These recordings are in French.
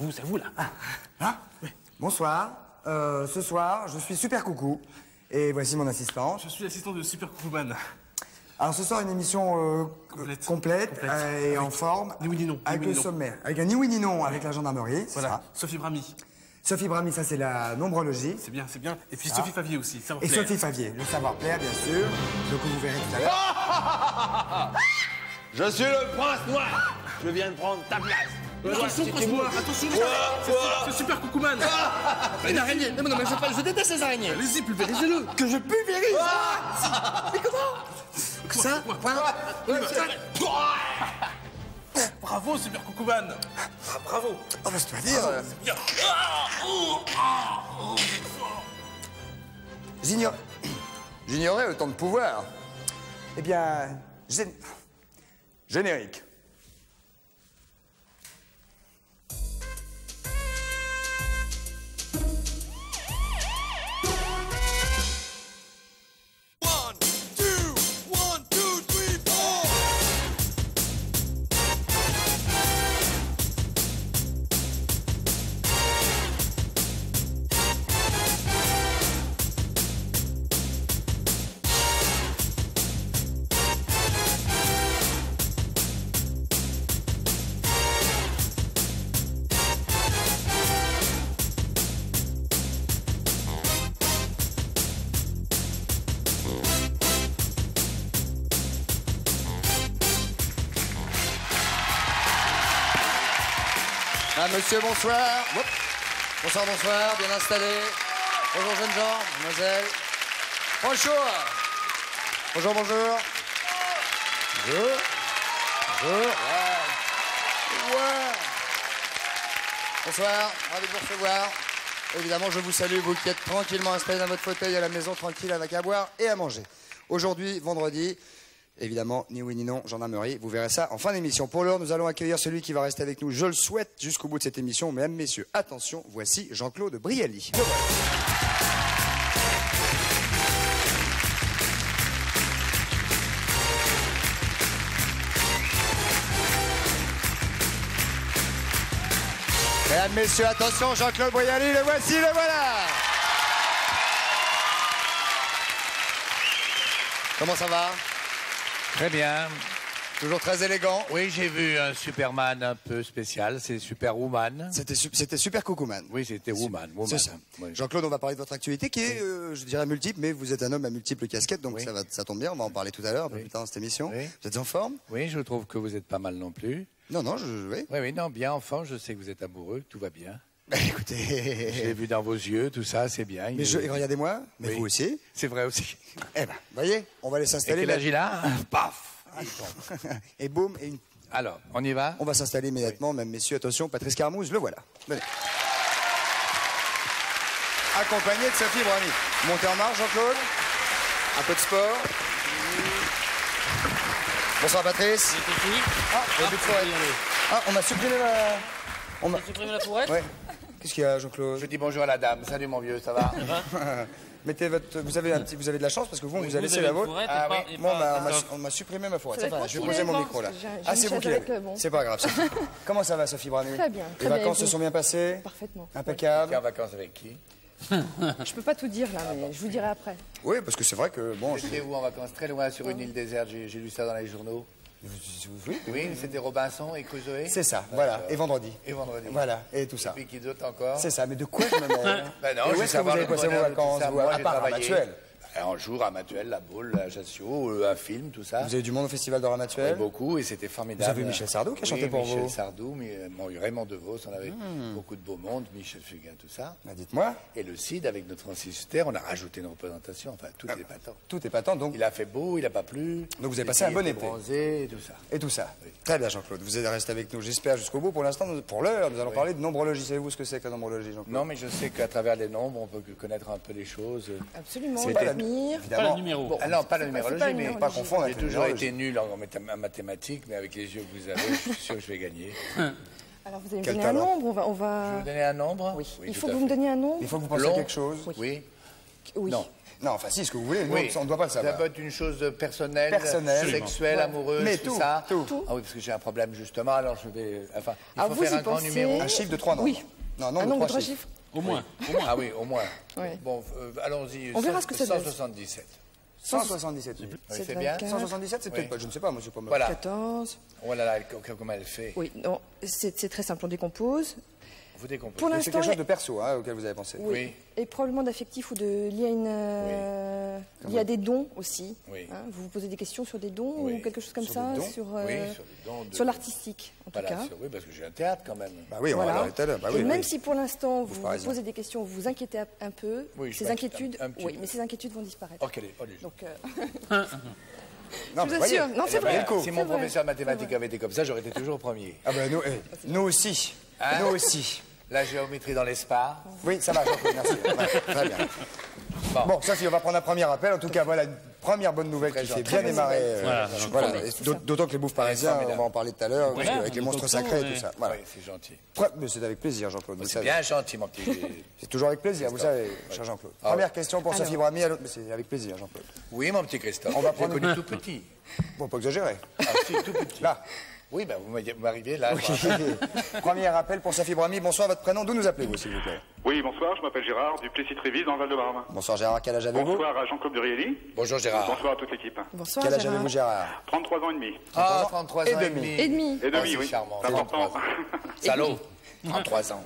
c'est à vous, là. Hein? Oui. Bonsoir. Ce soir, je suis Super Coucou. Et voici mon assistant. Je suis l'assistant de Super Coucouman. Alors ce soir, une émission complète et en forme. Ni oui ni non. Avec le sommaire. Avec un ni oui ni non avec la gendarmerie. Voilà. Sophie Brami. Sophie Brami, ça c'est la nombrologie. C'est bien, c'est bien. Et puis Sophie Favier aussi, ça va Et plaire. Sophie Favier, le savoir-plaire, bien sûr. Donc vous verrez tout à l'heure. Je suis le prince noir. Je viens de prendre ta place. Attention, Prince-Noir, attention, c'est Super Coucouman. Une araignée. Non, mais je déteste les araignées. Allez-y, pulvérisez-le. Que je pulvérise. Mais comment? Ça? Bravo, Super Coucouman. Ah, bravo. Oh, bah, je dois dire. J'ignorais autant de pouvoir. Eh bien, générique. Ah, monsieur, bonsoir. Bonsoir, bonsoir, bien installé. Bonjour, jeunes gens, mademoiselle. Bonjour. Bonjour, bonjour. Bonjour. Bonjour. Ouais. Bonsoir, ravi de vous recevoir. Évidemment, je vous salue, vous qui êtes tranquillement installés dans votre fauteuil à la maison, tranquille, avec à boire et à manger. Aujourd'hui, vendredi, évidemment, ni oui ni non, gendarmerie, vous verrez ça en fin d'émission. Pour l'heure, nous allons accueillir celui qui va rester avec nous, je le souhaite, jusqu'au bout de cette émission. Mesdames, messieurs, attention, voici Jean-Claude Brialy. Mesdames, messieurs, attention, Jean-Claude Brialy, le voici, le voilà. Comment ça va? Très bien. Toujours très élégant. Oui, j'ai vu un Superman un peu spécial, c'est Superwoman. C'était Super Coucouman. Oui, c'était Woman. C'est ça. Oui. Jean-Claude, on va parler de votre actualité qui est, je dirais, multiple, mais vous êtes un homme à multiples casquettes, donc Oui. ça tombe bien, on va en parler tout à l'heure, un peu plus tard dans cette émission. Oui. Vous êtes en forme? Oui, je trouve que vous êtes pas mal non plus. Non, oui. Oui, oui, non, bien en forme, je sais que vous êtes amoureux, que tout va bien. Bah, écoutez... Je l'ai vu dans vos yeux, tout ça, c'est bien. Mais regardez-moi, mais Oui. vous aussi. C'est vrai aussi. Eh ben, voyez, on va aller Et s'installer. quel âge il a? Paf! Et boum, Alors, on y va? on va s'installer immédiatement, même messieurs, attention, Patrice Carmouze, le voilà. Venez. Accompagné de Sophie Brami. Montez en marche, Jean-Claude. Un peu de sport. Bonsoir, Patrice. Début de soirée. Ah, on a supprimé la... On a supprimé la fourrette? Ouais. Qu'est-ce qu'il y a, Jean-Claude? Je dis bonjour à la dame. Salut mon vieux, ça va? Mettez votre... Vous avez de la chance parce que vous avez laissé la vôtre. Ah oui. Moi, on m'a supprimé ma fourrette. Ça Ça va va, être je vais poser mon tranquille, micro là. j'ai Ah, c'est une vous chaise qui avec l'avez. le bon. C'est pas grave. Sophie. Comment ça va, Sophie Brami? Très bien, très Les bien, vacances et se vous? sont bien passées? Parfaitement. T'es Impeccable. en vacances avec qui? Je peux pas tout dire là, mais je vous dirai après. Oui, parce que c'est vrai que, bon... J'étais où en vacances? Très loin sur une île déserte, j'ai lu ça dans les journaux. Oui, c'était Robinson et Crusoe. C'est ça, voilà. Et vendredi. Et vendredi. Voilà, et tout ça. Et puis qui d'autre encore? C'est ça, mais de quoi je me mêle? Ben non, Et où je veux est-ce que vous savoir avez le passé vos bonheur de tout vacances, ça. vous, Moi, à j'ai part à travaillé. Matuel? Un jour, Ramatuel, la boule, Ajaccio, un film, tout ça. Vous avez du monde au festival de Ramatuel? Beaucoup et c'était formidable. Vous avez Michel Sardou qui a chanté pour vous? Michel Sardou, mais Raymond DeVos, on avait beaucoup de beau monde, Michel Fugain, tout ça. Bah, dites-moi. Et le CID, avec notre Francis Huster, on a rajouté une représentation, enfin, tout est patent. Tout est patent, donc... Il a fait beau, il n'a pas plu. Donc vous avez Les passé un filles bon étaient été. bronzées et tout ça. Et tout ça. Oui. Très bien, Jean-Claude. Vous êtes resté avec nous, j'espère, jusqu'au bout. Pour l'instant, pour l'heure, nous allons parler de nombrologie. Savez-vous ce que c'est que la nombrologie, Jean-Claude? Non, mais je sais qu'à travers les nombres, on peut connaître un peu les choses. Absolument, C'est pas la- l'avenir. Évidemment. Pas le numéro. Ah non, pas la c'est numérologie, pas la mais numérologie. Pas confondre j'ai avec la toujours numérologie. été nul en mathématiques, mais avec les yeux que vous avez, je suis sûr que je vais gagner. Alors vous allez me Quel donner un talent. nombre, on va... Je vais vous donner un nombre? Oui. Il tout faut à que vous me fait. donniez un nombre. Il faut que vous pensiez Long. quelque chose. Oui. Oui. Non. Non, enfin si, ce que vous voulez, nous, Oui. on ne doit pas le Ça savoir. peut être une chose personnelle, Personnelle. sexuelle, amoureuse, Mais tout tout, ça. tout. Ah oui, parce que j'ai un problème justement, alors je vais... Enfin, il Alors, faut vous faire y un grand pensez. numéro. Un chiffre de 3 nombres. Oui. Non, Un nombre nombre de de 3 trois chiffres. chiffres. Au moins. Ah oui, au moins. Oui. Bon, allons-y. On verra ce que ça donne. 177. 177. Oui, C'est c'est bien. 24. 177, c'est peut-être Oui. pas, je ne sais pas, moi, c'est pas mal. Voilà. 14. Oh là là, comment elle fait. Oui, non, c'est très simple, on décompose. Vous décomposez. Pour Mais l'instant, c'est quelque chose de perso, hein, auquel vous avez pensé. Oui. Et probablement d'affectif ou de lié à lié à des dons aussi. Oui. Hein, vous vous posez des questions sur des dons Oui. ou quelque chose comme Sur ça, des dons sur, Oui, sur les dons de- sur l'artistique en Voilà, tout cas. oui, parce que j'ai un théâtre quand même. Bah oui, on va Voilà. l'arrêter tout à l'heure. Bah Et oui, même oui. si pour l'instant vous vous parisien. posez des questions, vous vous inquiétez un peu, Oui, je ces m'inquiète inquiétudes, un petit oui, peu. mais ces inquiétudes vont disparaître. Ok, allez. Donc, Non, je mais vous voyez. assure, non, c'est Eh vrai. ben, si c'est mon vrai. professeur de mathématiques avait été comme ça, j'aurais été toujours premier. Ah ben nous aussi. Hein Nous aussi. La géométrie dans l'espace. Oui, ça va, Jean-Claude, merci. Ouais, très bien. Bon, Sophie, on va prendre un premier appel. En tout cas, voilà une première bonne nouvelle qui fait bien démarrer. Voilà. Et D'autant que les bouffes parisiens, on va en parler tout à l'heure, parce qu'avec les monstres sacrés et tout ça. Voilà. Oui, c'est gentil. Mais c'est avec plaisir, Jean-Claude. vous C'est savez. bien gentil, mon petit. C'est toujours avec plaisir, vous savez, cher Jean-Claude. Première question pour Sophie Brami. Mais c'est avec plaisir, Jean-Claude. Oui, mon petit Christophe. On va J'ai prendre- connu tout petit. Bon, pas exagérer. Ah, si, tout petit. Là. Oui, ben vous m'arrivez là. Premier appel pour Sophie Brami. Bonsoir, votre prénom. D'où nous appelez-vous, s'il vous plaît? Oui, bonsoir, je m'appelle Gérard, du Plessis-Trévise, dans le Val-de-Marne. Bonsoir, Gérard. Quel âge avez-vous? Bonsoir à Jean-Claude Durielli. Bonjour Gérard. Bonsoir à toute l'équipe. Bonsoir Quel âge Gérard. avez-vous, Gérard? 33 ans et demi. Ah, 33 ans et demi. demi. Et demi. Et demi, c'est oui. charmant. C'est important. 33 ans. Salaud. 33 ans.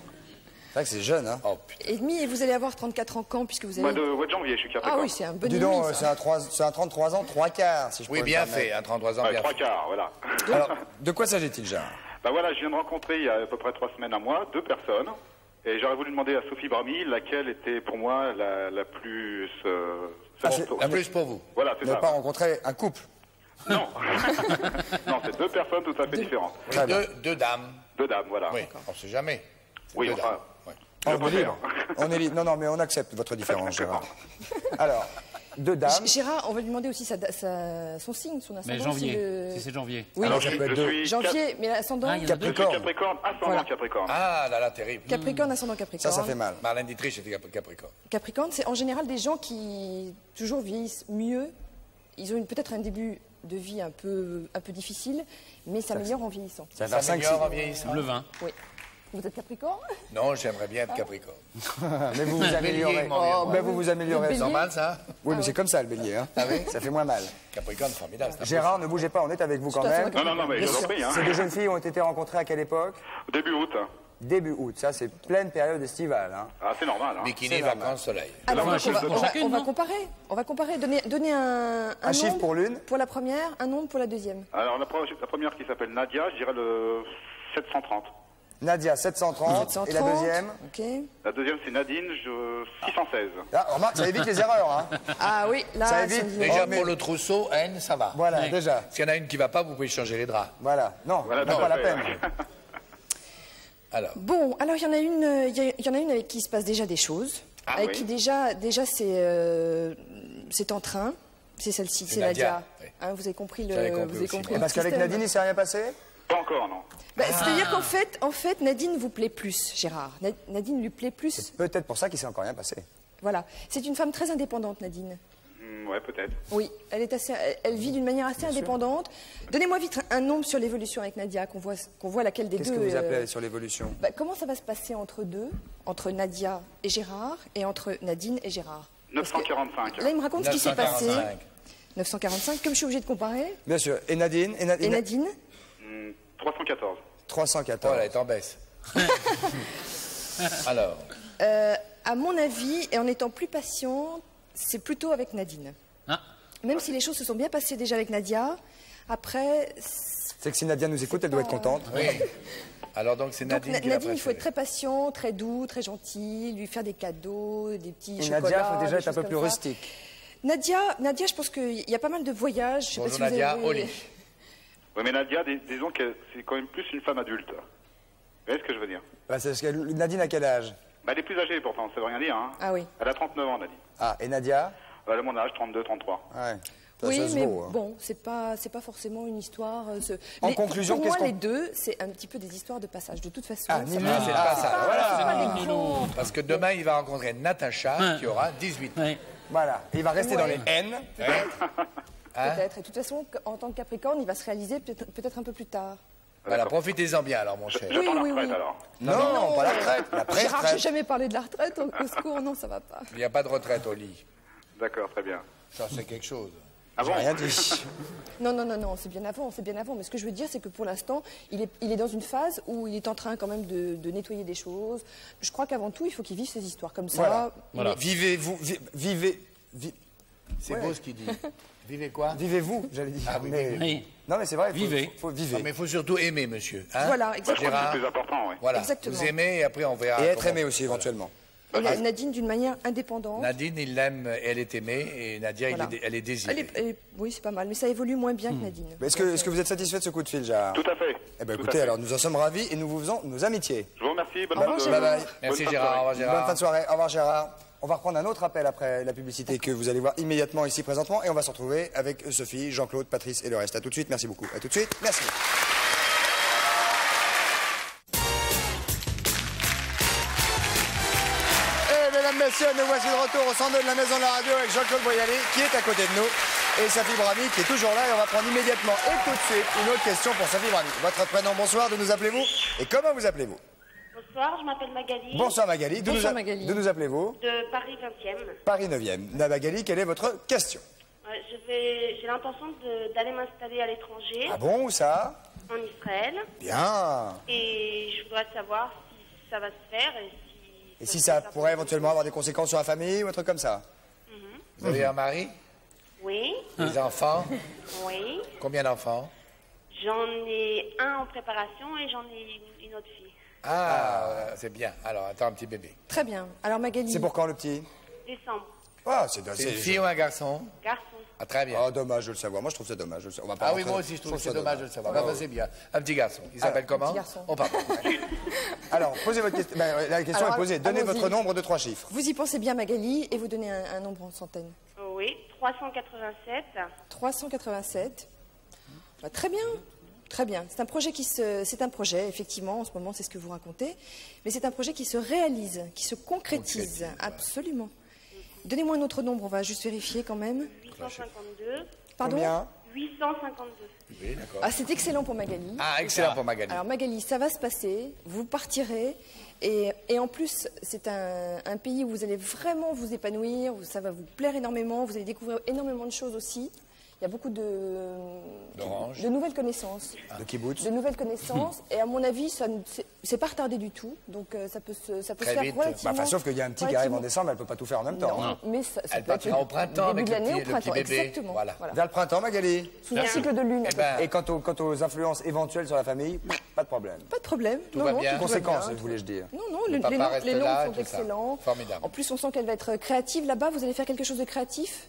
C'est vrai que c'est jeune, hein? Oh putain. Et demi, et vous allez avoir 34 ans quand, puisque vous Mois avez... de janvier, je suis Ah Capricorne. oui, c'est un bon Dis nuit, donc, ça. c'est un 33 ans, 3 quarts, si je Oui, peux bien me permettre. fait, hein, 33 ans, Ouais, bien trois fait. quarts, voilà. Alors, de quoi s'agit-il, Gérard? Bah voilà, je viens de rencontrer il y a à peu près 3 semaines, un mois, 2 personnes. Et j'aurais voulu demander à Sophie Brami laquelle était pour moi la plus... Un plus pour vous. Voilà, c'est Vous n'avez ça. pas rencontré un couple? Non. Non, c'est 2 personnes tout à fait différentes. Très bien. Deux dames. 2 dames, voilà. Oui, on ne sait jamais. C'est Oui, deux enfin, dames. Ouais. On est préfère. libre. On est libre. Non, mais on accepte votre différence, Gérard. Alors, 2 dames. Gérard, on va lui demander aussi son signe, son ascendant. Mais janvier, si le- si c'est janvier. Oui, Alors, ça peut être Je 2. suis janvier, mais l'ascendant... Ah, il y en a deux. Je suis Capricorne. Capricorne, ascendant Voilà. Capricorne. Ah là là, terrible. Capricorne, ascendant Capricorne. Ça fait mal. Marlène Dietrich était Capricorne. Capricorne, c'est en général des gens qui toujours vieillissent mieux. Ils ont peut-être un début de vie un peu difficile, mais s'améliorent en vieillissant. Ça va faire 5, 6. S'améliore en vieillissant. Le vin. Oui. Vous êtes Capricorne? Non, j'aimerais bien être Capricorne. Mais vous vous améliorez. Bélier, mon Mais vous vous améliorez. Bélier. C'est normal ça Oui, mais c'est comme ça, le bélier. Hein. Ça fait moins mal. Capricorne, formidable. c'est un Gérard, ne bougez pas, on est avec vous quand Tout à fait même. d'accord. Non, mais je vous en prie. Hein. Ces 2 jeunes filles ont été rencontrées à quelle époque? Début août. Début août. Ça, c'est pleine période estivale. Hein. Ah, c'est normal. Hein. Bikini, C'est normal. vacances, soleil. Alors, on a on va, plus de on va- chacune, on va non comparer. On va comparer. Donner un chiffre nombre pour l'une. Pour la première, un nombre pour la deuxième. Alors, la première qui s'appelle Nadia, je dirais le 730. Nadia, 730. 730. Et la deuxième? Ok. La deuxième, c'est Nadine, 616. Ah, remarque, ça évite les erreurs. Hein. Ah oui, là, Ça évite. c'est- Déjà, Oh, mais- pour le trousseau, N, ça va. Voilà, déjà. S'il y en a une qui va pas, vous pouvez changer les draps. Voilà. Non, Voilà, non, tout pas à la fait. peine. Alors, Bon, alors il y en a une, il y en a une avec qui il se passe déjà des choses, Ah avec oui. qui déjà c'est en train. C'est celle-ci, c'est Nadia, Nadia. oui. Hein, vous avez compris J'avais le, compris vous avez aussi, compris moi. le Parce qu'avec système. Nadine, il s'est rien passé? Pas encore, non. Bah, c'est-à-dire qu'en fait, Nadine vous plaît plus, Gérard. Nadine lui plaît plus. Peut-être pour ça qu'il s'est encore rien passé. Voilà. C'est une femme très indépendante, Nadine. Ouais, peut-être. Oui, elle vit d'une manière assez indépendante. Donnez-moi vite un nombre sur l'évolution avec Nadia, qu'on voit laquelle des Qu'est-ce deux. que vous appelez sur l'évolution? Bah, comment ça va se passer entre deux, entre Nadia et Gérard, et entre Nadine et Gérard? Parce que 945. Là, il me raconte ce qui s'est passé. 945. 945, comme je suis obligée de comparer. Bien sûr. Et Nadine? Et Nadine 314. 314. oh, elle est en baisse. Alors, À mon avis, et en étant plus patiente, c'est plutôt avec Nadine. Ah. Même si les choses se sont bien passées déjà avec Nadia, après... C'est que si Nadia nous écoute, elle doit être contente. oui. Alors donc, c'est Donc Nadine qui l'a Nadine, il faut être préférée. très patient, très doux, très gentil, lui faire des cadeaux, des petits Et chocolats. Nadia, il faut déjà des être un choses peu plus comme ça. rustique. Nadia, je pense qu'il y a pas mal de voyages. Je sais pas Bonjour si vous Nadia, avez- au lit. Oui, mais Nadia, disons que c'est quand même plus une femme adulte. Vous voyez ce que je veux dire? Bah, c'est parce que Nadine a quel âge? Bah, elle est plus âgée pourtant, ça veut rien dire. Hein. Ah oui. Elle a 39 ans, Nadine. Ah, et Nadia? Elle a mon âge, 32, 33. Ouais. Ça, Oui, ça se mais vaut, hein. bon, c'est pas forcément une histoire. En conclusion, pour qu'est-ce moi, qu'on- les deux, c'est un petit peu des histoires de passage. De toute façon, Ah, ça ni va- l'une, c'est pas ça. c'est Voilà. pas des grands- Parce que demain, il va rencontrer Natacha, qui aura 18 ans. Ouais. Voilà. Et il va rester dans les N. Peut-être. Et de toute façon, en tant que Capricorne, il va se réaliser peut-être un peu plus tard. Voilà, profitez-en bien alors, mon cher. J'attends la oui, retraite oui. alors. Non, pas la retraite. La Gérard, j'ai pré-retraite. jamais parlé de la retraite. Au secours, non, ça va pas. Il n'y a pas de retraite au lit. D'accord, très bien. Ça, c'est quelque chose. Ah bon? Rien dit. Non, c'est bien avant, c'est bien avant. Mais ce que je veux dire, c'est que pour l'instant, il est dans une phase où il est en train quand même de nettoyer des choses. Je crois qu'avant tout, il faut qu'il vive ses histoires comme ça. Voilà. Vivez-vous, C'est beau ce qu'il dit. Vivez quoi? vivez-vous, j'allais dire. Ah oui, Mais- Oui. Non, mais c'est vrai, Vivez. faut Non, vivre. mais il faut surtout aimer, monsieur. Hein? Voilà, exactement. Gérard, C'est plus important, oui. voilà. Exactement. Vous aimez et après on verra. Et être comment- aimé aussi, éventuellement. Et Nadine, d'une manière indépendante. Nadine, il l'aime, elle est aimée, et Nadia, Voilà. elle est désirée. Oui, c'est pas mal, mais ça évolue moins bien que Nadine. Mais Est-ce que vous êtes satisfait de ce coup de fil, Gérard? Tout à fait. Eh bien, Tout écoutez, à fait. alors nous en sommes ravis et nous vous faisons nos amitiés. Je vous remercie. Bonne Au revoir, fin de- Gérard. Bye bye. Merci Bonne fin de Gérard, au revoir Bonne Gérard. fin de soirée. Au revoir, Gérard. On va reprendre un autre appel après la publicité que vous allez voir immédiatement ici présentement et on va se retrouver avec Sophie, Jean-Claude, Patrice et le reste. À tout de suite. Merci beaucoup. À tout de suite. Merci. Et mesdames, messieurs, nous voici de retour au 102 de la Maison de la Radio avec Jean-Claude Boyali qui est à côté de nous et Sophie Brami qui est toujours là et on va prendre immédiatement et tout de suite une autre question pour Sophie Brami. Votre prénom, bonsoir, d'où nous appelez-vous et comment vous appelez-vous? Bonsoir, je m'appelle Magali. Bonsoir Magali, d'où Bonsoir, nous, Magali. d'où nous appelez-vous? De Paris 20e. Paris 9e. Magali, quelle est votre question? J'ai l'intention d'aller m'installer à l'étranger, Ah bon, où ça? en Israël, Bien. et je voudrais savoir si ça va se faire Et si ça pourrait éventuellement avoir des conséquences sur la famille ou un truc comme ça? Vous avez un mari? Oui, Des enfants? oui. Combien d'enfants? J'en ai un en préparation et j'en ai une autre fille. Ah, c'est bien. Alors, attends, un petit bébé. Très bien. Alors Magali. C'est pour quand le petit? Décembre, Ah, C'est une fille ou un garçon? garçon. Ah, très bien. Ah, dommage de le savoir. Moi, je trouve ça dommage. On va pas Ah oui, rentrer- moi aussi, je trouve que c'est ça dommage de le savoir. Bah, c'est bien. Un petit garçon. Il s'appelle comment? petit garçon. Oh, pardon. Alors, posez votre question. Ben, la question Alors, est posée. Donnez allons-y. votre nombre de 3 chiffres. Vous y pensez bien, Magali, et vous donnez un nombre en centaines. Oui, 387. 387. Bah, très bien. Très bien. C'est un projet c'est un projet, effectivement, en ce moment, c'est ce que vous racontez, mais c'est un projet qui se réalise, qui se concrétise, absolument. Donnez-moi un autre nombre, on va juste vérifier quand même. 852. Pardon? Combien? 852. Oui, d'accord. Ah, c'est excellent pour Magali. Ah, excellent pour Magali. Alors Magali, ça va se passer, vous partirez, et en plus, c'est un pays où vous allez vraiment vous épanouir, où ça va vous plaire énormément, vous allez découvrir énormément de choses aussi. Il y a beaucoup D'orange. de nouvelles connaissances. De kibbutz. De nouvelles connaissances, et à mon avis, c'est pas retardé du tout, donc ça peut se Très faire vite. relativement... Bah, enfin, sauf qu'il y a un petit qui arrive en décembre, elle peut pas tout faire en même temps. hein. Non, mais ça Elle peut être partira au printemps le début avec de l'année, le au printemps, petit bébé. exactement. Voilà. Voilà. Vers le printemps, Magali. Sous un cycle de lune. Eh ben, Et quant aux influences éventuelles sur la famille, pas de problème. Pas de problème. Tout va bien. tout va Conséquences, bien. voulais-je dire. Non, non, Le les papa noms, reste les noms là, sont tout ça. excellents. Formidable. En plus, on sent qu'elle va être créative là-bas. Vous allez faire quelque chose de créatif?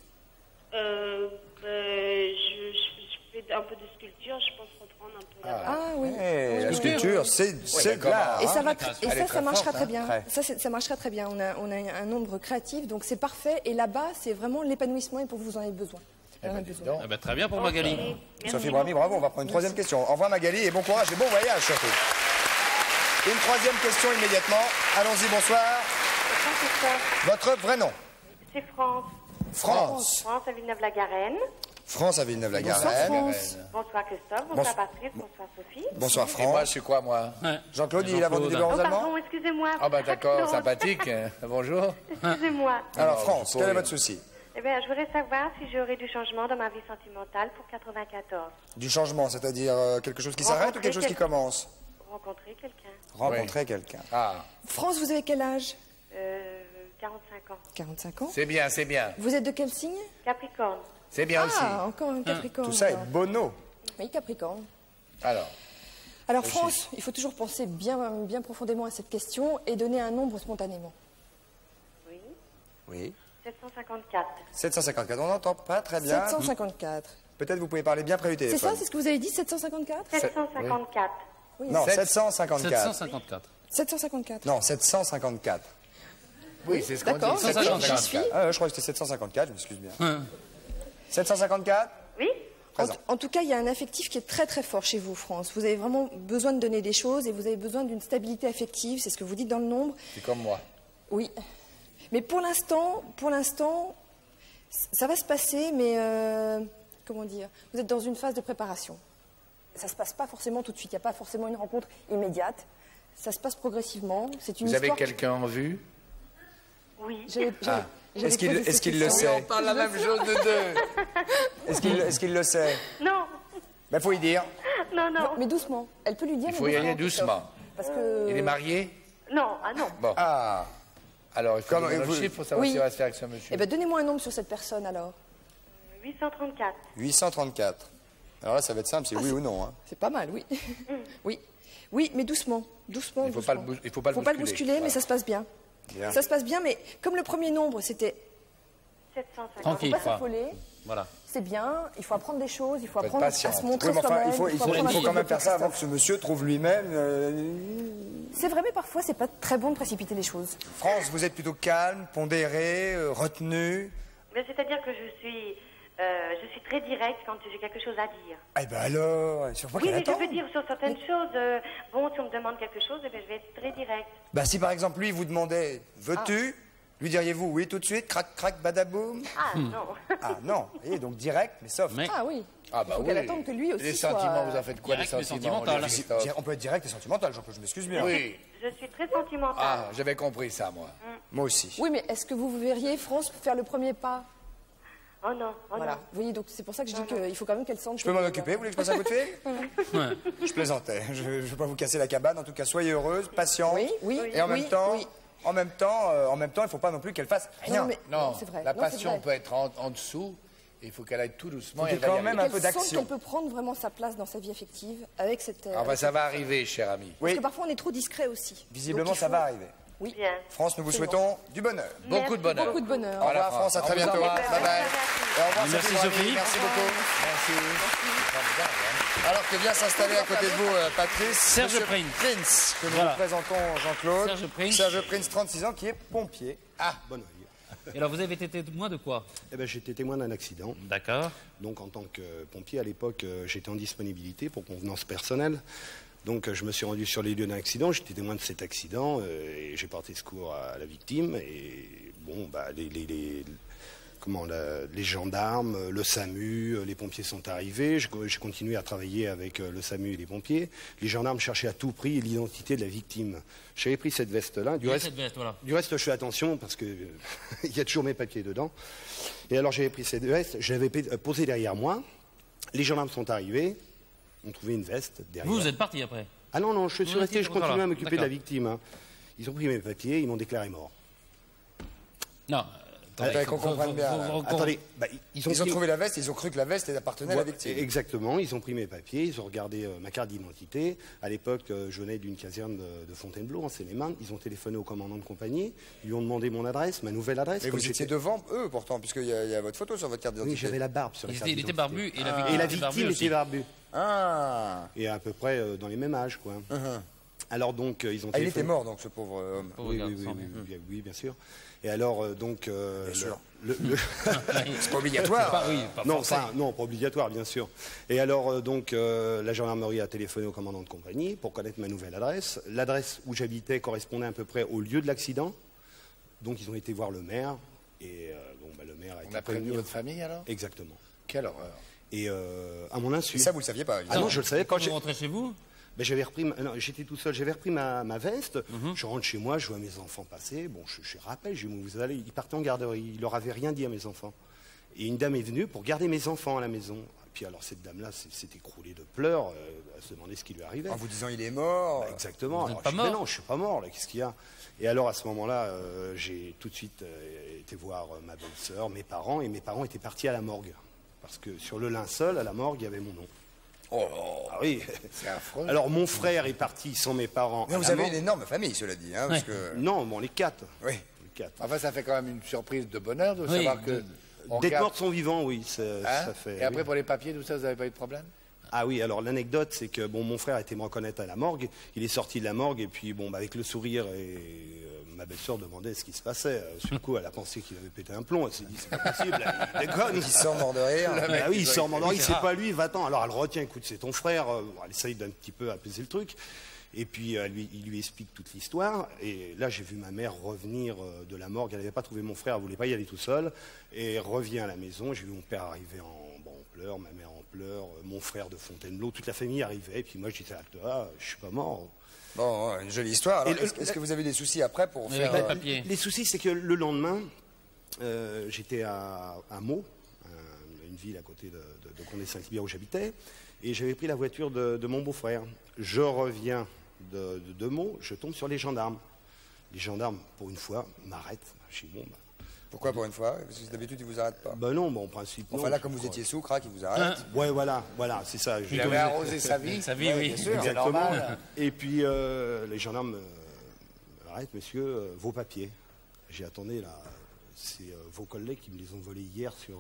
Je fais un peu de sculpture, je pense reprendre un peu là-bas. Ah oui. Eh, la sculpture, c'est de d'accord. l'art. Et hein. ça va, Elle est ça très marchera forte, très hein. bien. Très. Ça marchera très bien. On a un nombre créatif, donc c'est parfait. Et là-bas, c'est vraiment l'épanouissement et pour vous en avez besoin. Eh On en a ben, dis besoin. donc. Ah bah, très bien pour Magali. Merci Sophie Brami, bravo, on va prendre une troisième question. Au revoir Magali et bon courage et bon voyage surtout. Une troisième question immédiatement. Allons-y, bonsoir. Votre vrai nom? C'est France. France. France à Villeneuve-la-Garenne. France à Bonsoir Villeneuve-la-Garenne. France. Bonsoir Christophe, bonsoir Patrice, bonsoir Sophie. Bonsoir Et moi, France. je suis quoi, moi? Jean-Claude, il a vendu des Oh beurres allemands? pardon, excusez-moi. Ah bah d'accord, Pardon. sympathique. Bonjour. Excusez-moi. Alors Non, France, je quel est pourrais. votre souci? Eh bien, je voudrais savoir si j'aurais du changement dans ma vie sentimentale pour 94. Du changement, c'est-à-dire quelque chose qui s'arrête ou quelque chose qui commence? Rencontrer quelqu'un. Rencontrer quelqu'un. Ah, France, vous avez quel âge? 45 ans. 45 ans. c'est bien, c'est bien. Vous êtes de quel signe? Capricorne. C'est bien aussi. Ah, encore un Capricorne. Tout ça est alors. bono. Oui, Capricorne. Alors, Alors France, il faut toujours penser bien profondément à cette question et donner un nombre spontanément. Oui. Oui. 754. 754, on n'entend pas très bien. 754. Peut-être vous pouvez parler bien près du C'est téléphone. ça, c'est ce que vous avez dit, 754? 754. Non, 754. 754. 754. Non, 754. oui, c'est ce qu'on dit. D'accord, c'est oui, ça. j'y suis. Ah, je crois que c'était 754, je m'excuse bien. 754 Oui. Présent. En tout cas, il y a un affectif qui est très très fort chez vous, France. Vous avez vraiment besoin de donner des choses et vous avez besoin d'une stabilité affective, c'est ce que vous dites dans le nombre. C'est comme moi. Oui. Mais pour l'instant, Ça va se passer, mais comment dire? Vous êtes dans une phase de préparation. Ça se passe pas forcément tout de suite. Il n'y a pas forcément une rencontre immédiate. Ça se passe progressivement. C'est une Vous avez histoire quelqu'un en vue? Oui. Est-ce qu'il le sait? On parle la même chose de deux. Est-ce qu'il le sait? Non, Ben, faut y dire. non, non. Mais doucement. Elle peut lui dire. Il mais faut y aller Christophe. doucement. Parce que. Il est marié? Non, ah non. Bon. Ah, Alors, il faut Comment- donner le vous- chiffre pour savoir Oui. ce qu'il va se faire avec ce monsieur. Eh ben, donnez-moi un nombre sur cette personne alors. 834. 834. Alors là, ça va être simple, c'est oui ou non. Hein. C'est pas mal, oui. oui. Oui, mais doucement. Doucement. Il faut doucement. pas le faut pas le Faut pas le bousculer. bousculer, mais ça se passe bien. Bien. Ça se passe bien, mais comme le premier nombre, c'était. 750. Faut Tranquille. pas s'affoler. Voilà. C'est bien. Il faut apprendre des choses. Il faut Faut être apprendre à patient. se montrer Oui, mais enfin, soi-même. il faut apprendre à quand même développer faire ça avant que Christophe. ce monsieur trouve lui-même. C'est vrai, mais parfois, c'est pas très bon de précipiter les choses. France, vous êtes plutôt calme, pondéré, retenu. Mais c'est-à-dire que je suis très directe quand j'ai quelque chose à dire. Eh ben alors, sur quoi Oui, qu'elle mais je attend? veux dire sur certaines choses, bon, si on me demande quelque chose, eh bien, je vais être très directe. Bah si par exemple lui vous demandait veux-tu, lui diriez-vous oui tout de suite, crac crac badaboum? Ah, non. Ah non, et donc direct mais soft. Mais Ah oui. Ah bah Il faut oui. qu'elle attende que lui aussi Les soit- sentiments, vous en faites quoi, Direct, les mais sentiments sentimental. Christophe On peut être direct et sentimental, Jean-Claude, je m'excuse bien. Oui. Je suis très sentimentale. Ah, j'avais compris ça, moi. Moi aussi. Oui, mais est-ce que vous verriez France faire le premier pas? Oh non, oh Voilà. non. Vous voyez, donc c'est pour ça que je dis qu'il faut quand même qu'elle sente. Je peux m'en occuper, vous voulez que je passe un coup de fil? Je plaisantais, je ne veux pas vous casser la cabane, en tout cas soyez heureuse, patiente. Oui, oui. Et en oui, même temps, oui. en même temps, il ne faut pas non plus qu'elle fasse rien. Non, mais Non, c'est vrai. la Non, c'est passion vrai. peut être en dessous. Il faut qu'elle aille tout doucement. Faut et qu'il y elle ait va y quand même arriver. un peu Qu'elle sente d'action. qu'elle peut prendre vraiment sa place dans sa vie affective avec cette. Ah bah ça va arriver, cher ami. Parce Oui, que parfois on est trop discret aussi. visiblement Donc, il ça faut- va arriver. Oui. Bien. France, nous vous Absolument. souhaitons du bonheur. Beaucoup de bonheur. Beaucoup de bonheur. Au revoir France, à très On vous bientôt. embrasse. Bye bye. Et au revoir Merci, Sophie Brami, Sophie. merci beaucoup. Alors que vient s'installer à côté de vous Patrice. Serge Monsieur Prince. que nous Voilà. vous présentons Jean-Claude. Serge Prince. Serge Prince, 36 ans, qui est pompier. Ah, bon oeil. Et alors, vous avez été témoin de quoi? Eh ben, j'étais témoin d'un accident. D'accord. Donc, en tant que pompier, à l'époque, j'étais en disponibilité pour convenance personnelle. Donc, je me suis rendu sur les lieux d'un accident. J'étais témoin de cet accident et j'ai porté secours à la victime. Et bon, bah, les gendarmes, le SAMU, les pompiers sont arrivés. J'ai continué à travailler avec le SAMU et les pompiers. Les gendarmes cherchaient à tout prix l'identité de la victime. J'avais pris cette veste-là. Du reste, Cette veste, voilà. du reste, je fais attention parce que il y a toujours mes papiers dedans. Et alors, j'avais pris cette veste, je l'avais posée derrière moi. Les gendarmes sont arrivés, ont trouvé une veste derrière. Vous êtes parti après? Ah non, non, je suis Vous resté, étiez je content, continuais là. à m'occuper de la D'accord. victime. Hein. Ils ont pris mes papiers, ils m'ont déclaré mort. Non. Attendez, qu'on comprenne bien, là. Attendez, bah, Ils ont pris- trouvé la veste, ils ont cru que la veste appartenait à la Ouais, victime. exactement, ils ont pris mes papiers, ils ont regardé ma carte d'identité. À l'époque, je venais d'une caserne de Fontainebleau, en Seine-et-Marne. Ils ont téléphoné au commandant de compagnie, ils lui ont demandé mon adresse, ma nouvelle adresse. Mais comme vous étiez j'étais- devant eux pourtant, puisqu'il y a votre photo sur votre carte Oui, d'identité. j'avais la barbe sur la carte Il était d'identité. barbu et la victime Et la était barbue victime aussi. était barbue. Ah, Et à peu près dans les mêmes âges, quoi. Alors donc, ils ont il était téléphoné- mort donc ce pauvre homme. Pauvre Oui, garçon. oui, bien sûr. Et alors, donc... sûr. C'est pas obligatoire. Pas Non, forcé. enfin, non, pas obligatoire, bien sûr. Et alors, donc, la gendarmerie a téléphoné au commandant de compagnie pour connaître ma nouvelle adresse. L'adresse où j'habitais correspondait à peu près au lieu de l'accident. Donc, ils ont été voir le maire. Et bon, bah, le maire a On été a prévenu prévenu. votre famille, alors? Exactement. Quelle horreur. Et à mon insu. Et ça vous le saviez pas. Ah non, je le savais Quand pas. vous rentrez chez vous? Ben, j'avais repris, non, j'étais tout seul, j'avais repris ma veste, je rentre chez moi, je vois mes enfants passer, bon, je rappelle, je dis, vous allez, ils partaient en garderie, ils leur avaient rien dit à mes enfants. Et une dame est venue pour garder mes enfants à la maison. Et puis alors cette dame-là s'est écroulée de pleurs, elle se demandait ce qui lui arrivait. En vous disant il est mort. Bah, exactement. Vous Alors, n'êtes pas je dis, mais mort. non, je suis pas mort, là, qu'est-ce qu'il y a? Et alors à ce moment-là, j'ai tout de suite été voir ma belle-sœur, mes parents, et mes parents étaient partis à la morgue. Parce que sur le linceul, à la morgue, il y avait mon nom. Oh. Ah oui. C'est affreux. Alors mon frère est parti sans mes parents. Mais à vous la avez morgue. une énorme famille, cela dit. Hein, parce que... Non, bon, les quatre. Oui. Les quatre. Enfin, ça fait quand même une surprise de bonheur de Oui, savoir que... on D'être regarde- mort de son vivant, oui, ça Hein fait. Et après, oui. pour les papiers, tout ça, vous n'avez pas eu de problème? Ah oui, alors l'anecdote, c'est que bon, mon frère a été me reconnaître à la morgue. Il est sorti de la morgue et puis bon, bah, avec le sourire et ma belle-sœur demandait ce qui se passait. Sur le coup, elle a pensé qu'il avait pété un plomb. Elle s'est dit c'est pas possible, là, il déconne. Il sort mort de rire. Ah oui, il sort mort, c'est pas lui, va-t'en. Alors elle retient, écoute, c'est ton frère. Elle essaye d'un petit peu apaiser le truc. Et puis il lui explique toute l'histoire. Et là, j'ai vu ma mère revenir de la morgue. Elle n'avait pas trouvé mon frère, elle ne voulait pas y aller tout seul. Et elle revient à la maison. J'ai vu mon père arriver en pleurs, ma mère en pleurs, mon frère de Fontainebleau, toute la famille arrivait. Et puis moi, j'étais là, je suis pas mort. Bon, une jolie histoire. Alors, est-ce que vous avez des soucis après pour faire... Les soucis, c'est que le lendemain, j'étais à Meaux, une ville à côté de Condé-Saint-Libier où j'habitais, et j'avais pris la voiture de mon beau-frère. Je reviens de Meaux, je tombe sur les gendarmes. Les gendarmes, pour une fois, m'arrêtent. Je dis, bon, bah, pourquoi pour une fois? Parce que d'habitude, ils vous arrêtent pas. Ben non, en principe. Enfin là, comme vous étiez sous, crac, ils vous arrêtent. Ouais, voilà, c'est ça. Il avait arrosé sa vie. Sa vie, oui. Bien sûr, c'est normal. Et puis, les gendarmes m'arrêtent, monsieur, vos papiers. J'ai attendu, là, c'est vos collègues qui me les ont volés hier sur...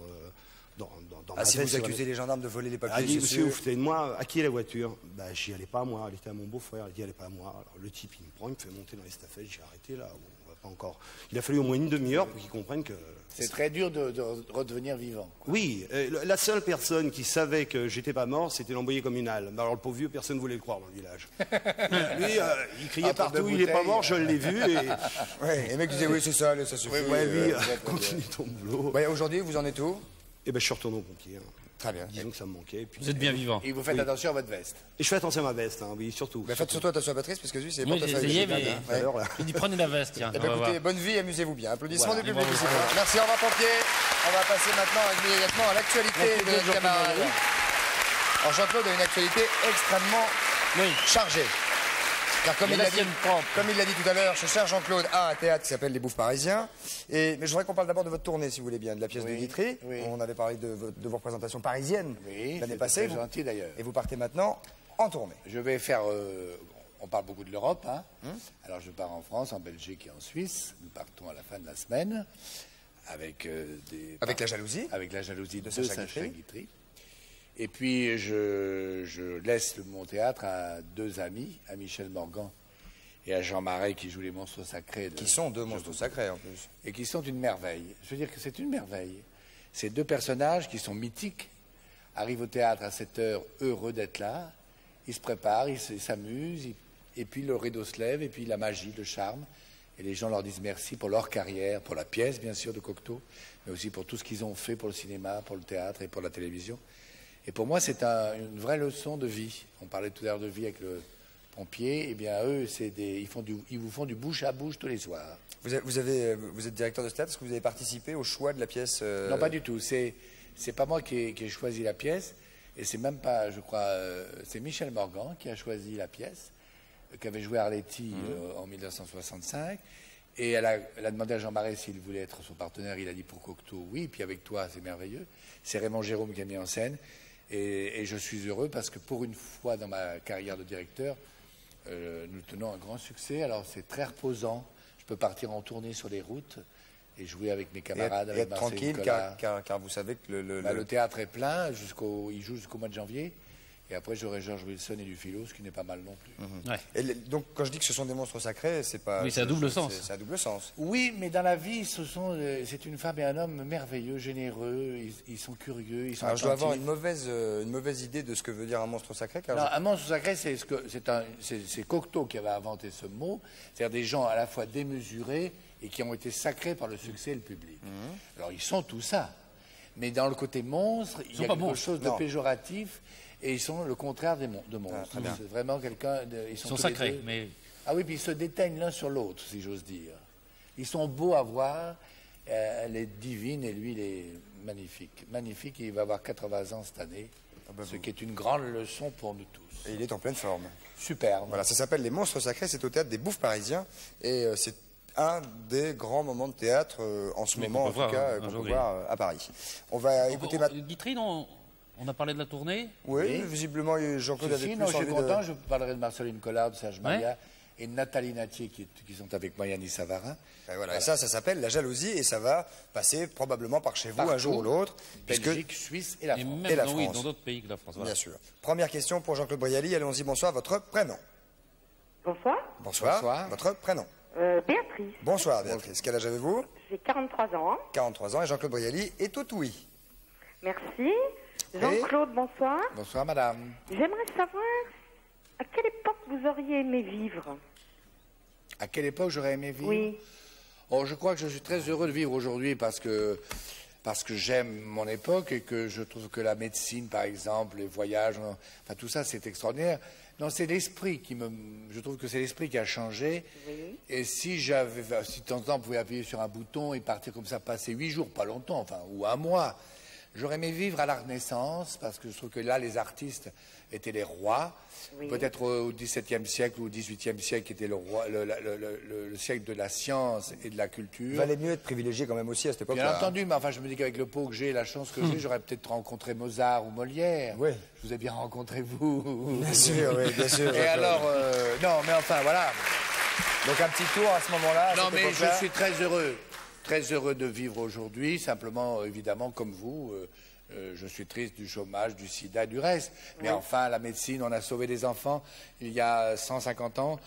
dans ma si veste, vous accusez les gendarmes de voler les papiers, dit, monsieur, vous foutez de moi, à qui est la voiture? Ben, j'y allais pas à moi, elle était à mon beau-frère, elle dit, elle est pas à moi. Alors, le type, il me prend, il me fait monter dans les stafettes, j'ai arrêté, là, on va pas encore... Il a fallu au moins une demi-heure pour qu'ils comprennent que... C'est très dur de redevenir vivant. Quoi. Oui, la seule personne qui savait que j'étais pas mort, c'était l'envoyé communal. Alors le pauvre vieux, personne ne voulait le croire dans le village. Lui, il criait partout, il est pas mort, je l'ai vu. Ouais, les mecs disaient, oui, c'est ça, ça suffit. Oui, continue ton boulot. Ouais, aujourd'hui, vous en êtes où? Eh ben, je suis retourné au pompier. Très bien. Disons que ça me manquait. Puis... Vous êtes bien vivant. Et vous faites attention à votre veste. Et je fais attention à ma veste, oui, surtout. Mais faites surtout attention à Patrice, parce que lui, c'est moi, j'ai essayé, mais... Alors, il dit prenez la veste, tiens. Écoutez, bonne vie, amusez-vous bien. Applaudissements du public ici. Merci, au revoir, pompier. On va passer maintenant immédiatement à l'actualité de notre camarade. Alors, Jean-Claude a une actualité extrêmement chargée. Car comme il l'a dit tout à l'heure, ce cher Jean-Claude a un théâtre qui s'appelle Les Bouffes Parisiens. Mais je voudrais qu'on parle d'abord de votre tournée, si vous voulez bien, de la pièce de Guitry. Oui. On avait parlé de vos représentations parisiennes l'année passée. C'est gentil d'ailleurs. Et vous partez maintenant en tournée. Je vais faire... on parle beaucoup de l'Europe. Hein. Alors je pars en France, en Belgique et en Suisse. Nous partons à la fin de la semaine avec Avec La Jalousie. Avec La Jalousie de Sacha Guitry. Et puis, je laisse mon théâtre à deux amis, à Michel Morgan et à Jean Marais, qui jouent les monstres sacrés. Qui sont deux monstres sacrés, en plus. Et qui sont une merveille. Je veux dire que c'est une merveille. Ces deux personnages qui sont mythiques arrivent au théâtre à 7 heures, heureux d'être là. Ils se préparent, ils s'amusent, et puis le rideau se lève, et puis la magie, le charme. Et les gens leur disent merci pour leur carrière, pour la pièce, bien sûr, de Cocteau, mais aussi pour tout ce qu'ils ont fait pour le cinéma, pour le théâtre et pour la télévision. Et pour moi, c'est une vraie leçon de vie. On parlait tout à l'heure de vie avec le pompier. Eh bien, eux, ils vous font du bouche à bouche tous les soirs. Vous êtes directeur de ce théâtre. Est-ce que vous avez participé au choix de la pièce Non, pas du tout. C'est pas moi qui ai choisi la pièce. Et c'est même pas, je crois, c'est Michel Morgan qui a choisi la pièce, qui avait joué Arletty en 1965. Et elle a demandé à Jean Marais s'il voulait être son partenaire. Il a dit pour Cocteau, oui. Puis avec toi, c'est merveilleux. C'est Raymond Jérôme qui a mis en scène. Et je suis heureux parce que pour une fois dans ma carrière de directeur, nous tenons un grand succès. Alors c'est très reposant. Je peux partir en tournée sur les routes et jouer avec mes camarades, avec être Marcel tranquille, car vous savez que le théâtre est plein. Il joue jusqu'au mois de janvier. Et après, j'aurai George Wilson et du philo, ce qui n'est pas mal non plus. Ouais. Et donc, quand je dis que ce sont des monstres sacrés, c'est pas... Oui, c'est à double sens. C'est à double sens. Oui, mais dans la vie, c'est une femme et un homme merveilleux, généreux, ils sont curieux, ils sont Alors, je dois avoir attentifs. une mauvaise idée de ce que veut dire un monstre sacré. Car Non, un monstre sacré, c'est Cocteau qui avait inventé ce mot, c'est-à-dire des gens à la fois démesurés et qui ont été sacrés par le succès et le public. Alors, ils sont tout ça. Mais dans le côté monstre, il y a quelque chose de péjoratif. Et ils sont le contraire de monstres. C'est vraiment quelqu'un... Ils sont sacrés, mais... Ah oui, puis ils se déteignent l'un sur l'autre, si j'ose dire. Ils sont beaux à voir, elle est divine et lui, il est magnifique. Magnifique, et il va avoir 80 ans cette année, ce qui est une grande leçon pour nous tous. Et il est en pleine forme. Superbe. Voilà, ça s'appelle Les Monstres Sacrés, c'est au théâtre des Bouffes Parisiens. Et c'est un des grands moments de théâtre, en ce moment en tout cas, qu'on peut voir à Paris. On va écouter... Guitry, non? On a parlé de la tournée? Oui, visiblement, Jean-Claude avait plus non, je suis content, de... je parlerai de Marceline Collard, de Serge Maria et de Nathalie Natier qui sont avec moi, Yannis Savarin. Et ça s'appelle La Jalousie et ça va passer probablement par chez vous un jour ou l'autre. Belgique, Suisse et la France. Et même dans d'autres pays que la France. Voilà. Bien sûr. Première question pour Jean-Claude Boyali. Allons-y, bonsoir, votre prénom. Bonsoir. Bonsoir. Votre prénom. Béatrice. Bonsoir Béatrice. Quel âge avez-vous? J'ai 43 ans. 43 ans et Jean-Claude Boyali est tout oui. Merci. Jean-Claude, bonsoir. Bonsoir, madame. J'aimerais savoir À quelle époque vous auriez aimé vivre? À quelle époque j'aurais aimé vivre? Oui. Oh, je crois que je suis très heureux de vivre aujourd'hui parce que j'aime mon époque et que je trouve que la médecine, par exemple, les voyages, enfin tout ça, c'est extraordinaire. Non, c'est l'esprit je trouve que c'est l'esprit qui a changé. Oui. Et si de temps en temps, on pouvait appuyer sur un bouton et partir comme ça, passer 8 jours, pas longtemps, enfin, ou un mois, j'aurais aimé vivre à la Renaissance parce que je trouve que là, les artistes étaient les rois. Oui. Peut-être au XVIIe siècle ou au XVIIIe siècle, qui était le siècle de la science et de la culture. Il valait mieux être privilégié quand même aussi à cette époque-là. Bien entendu, mais enfin, je me dis qu'avec le pot que j'ai, la chance que j'ai, j'aurais peut-être rencontré Mozart ou Molière. Oui. Je vous ai bien rencontré, vous. Bien sûr, oui, bien sûr. Et alors, non, mais enfin, voilà. Donc un petit tour à ce moment-là. à Non, cette mais époque-là. je suis très heureux de vivre aujourd'hui, simplement, évidemment, comme vous. Je suis triste du chômage, du sida et du reste. Mais enfin, la médecine, on a sauvé des enfants. Il y a 150 ans,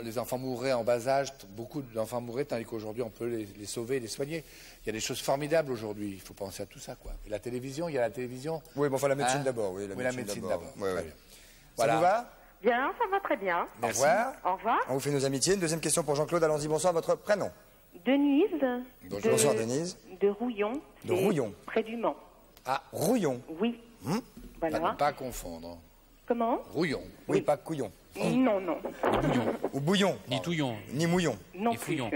les enfants mouraient en bas âge. Beaucoup d'enfants mouraient, tandis qu'aujourd'hui, on peut les sauver, les soigner. Il y a des choses formidables aujourd'hui. Il faut penser à tout ça, quoi. Et la télévision, il y a la télévision. Oui, bon, enfin la médecine Hein? d'abord. Oui, La médecine d'abord. Oui, oui. Très bien. Ça Voilà. vous va? Bien, ça va très bien. Au revoir. Au revoir. On vous fait nos amitiés. Une deuxième question pour Jean-Claude. Allons-y, bonsoir. Votre prénom? Denise. Bonjour. Bonsoir, Denise. De Rouillon. De Rouillon. Près du Mans. Ah, Rouillon. Oui. Voilà. à ne pas confondre. Comment? Rouillon. Oui, pas couillon. Non, non. Ou bouillon. Ni touillon. Ni mouillon. Non Ni plus. fouillon.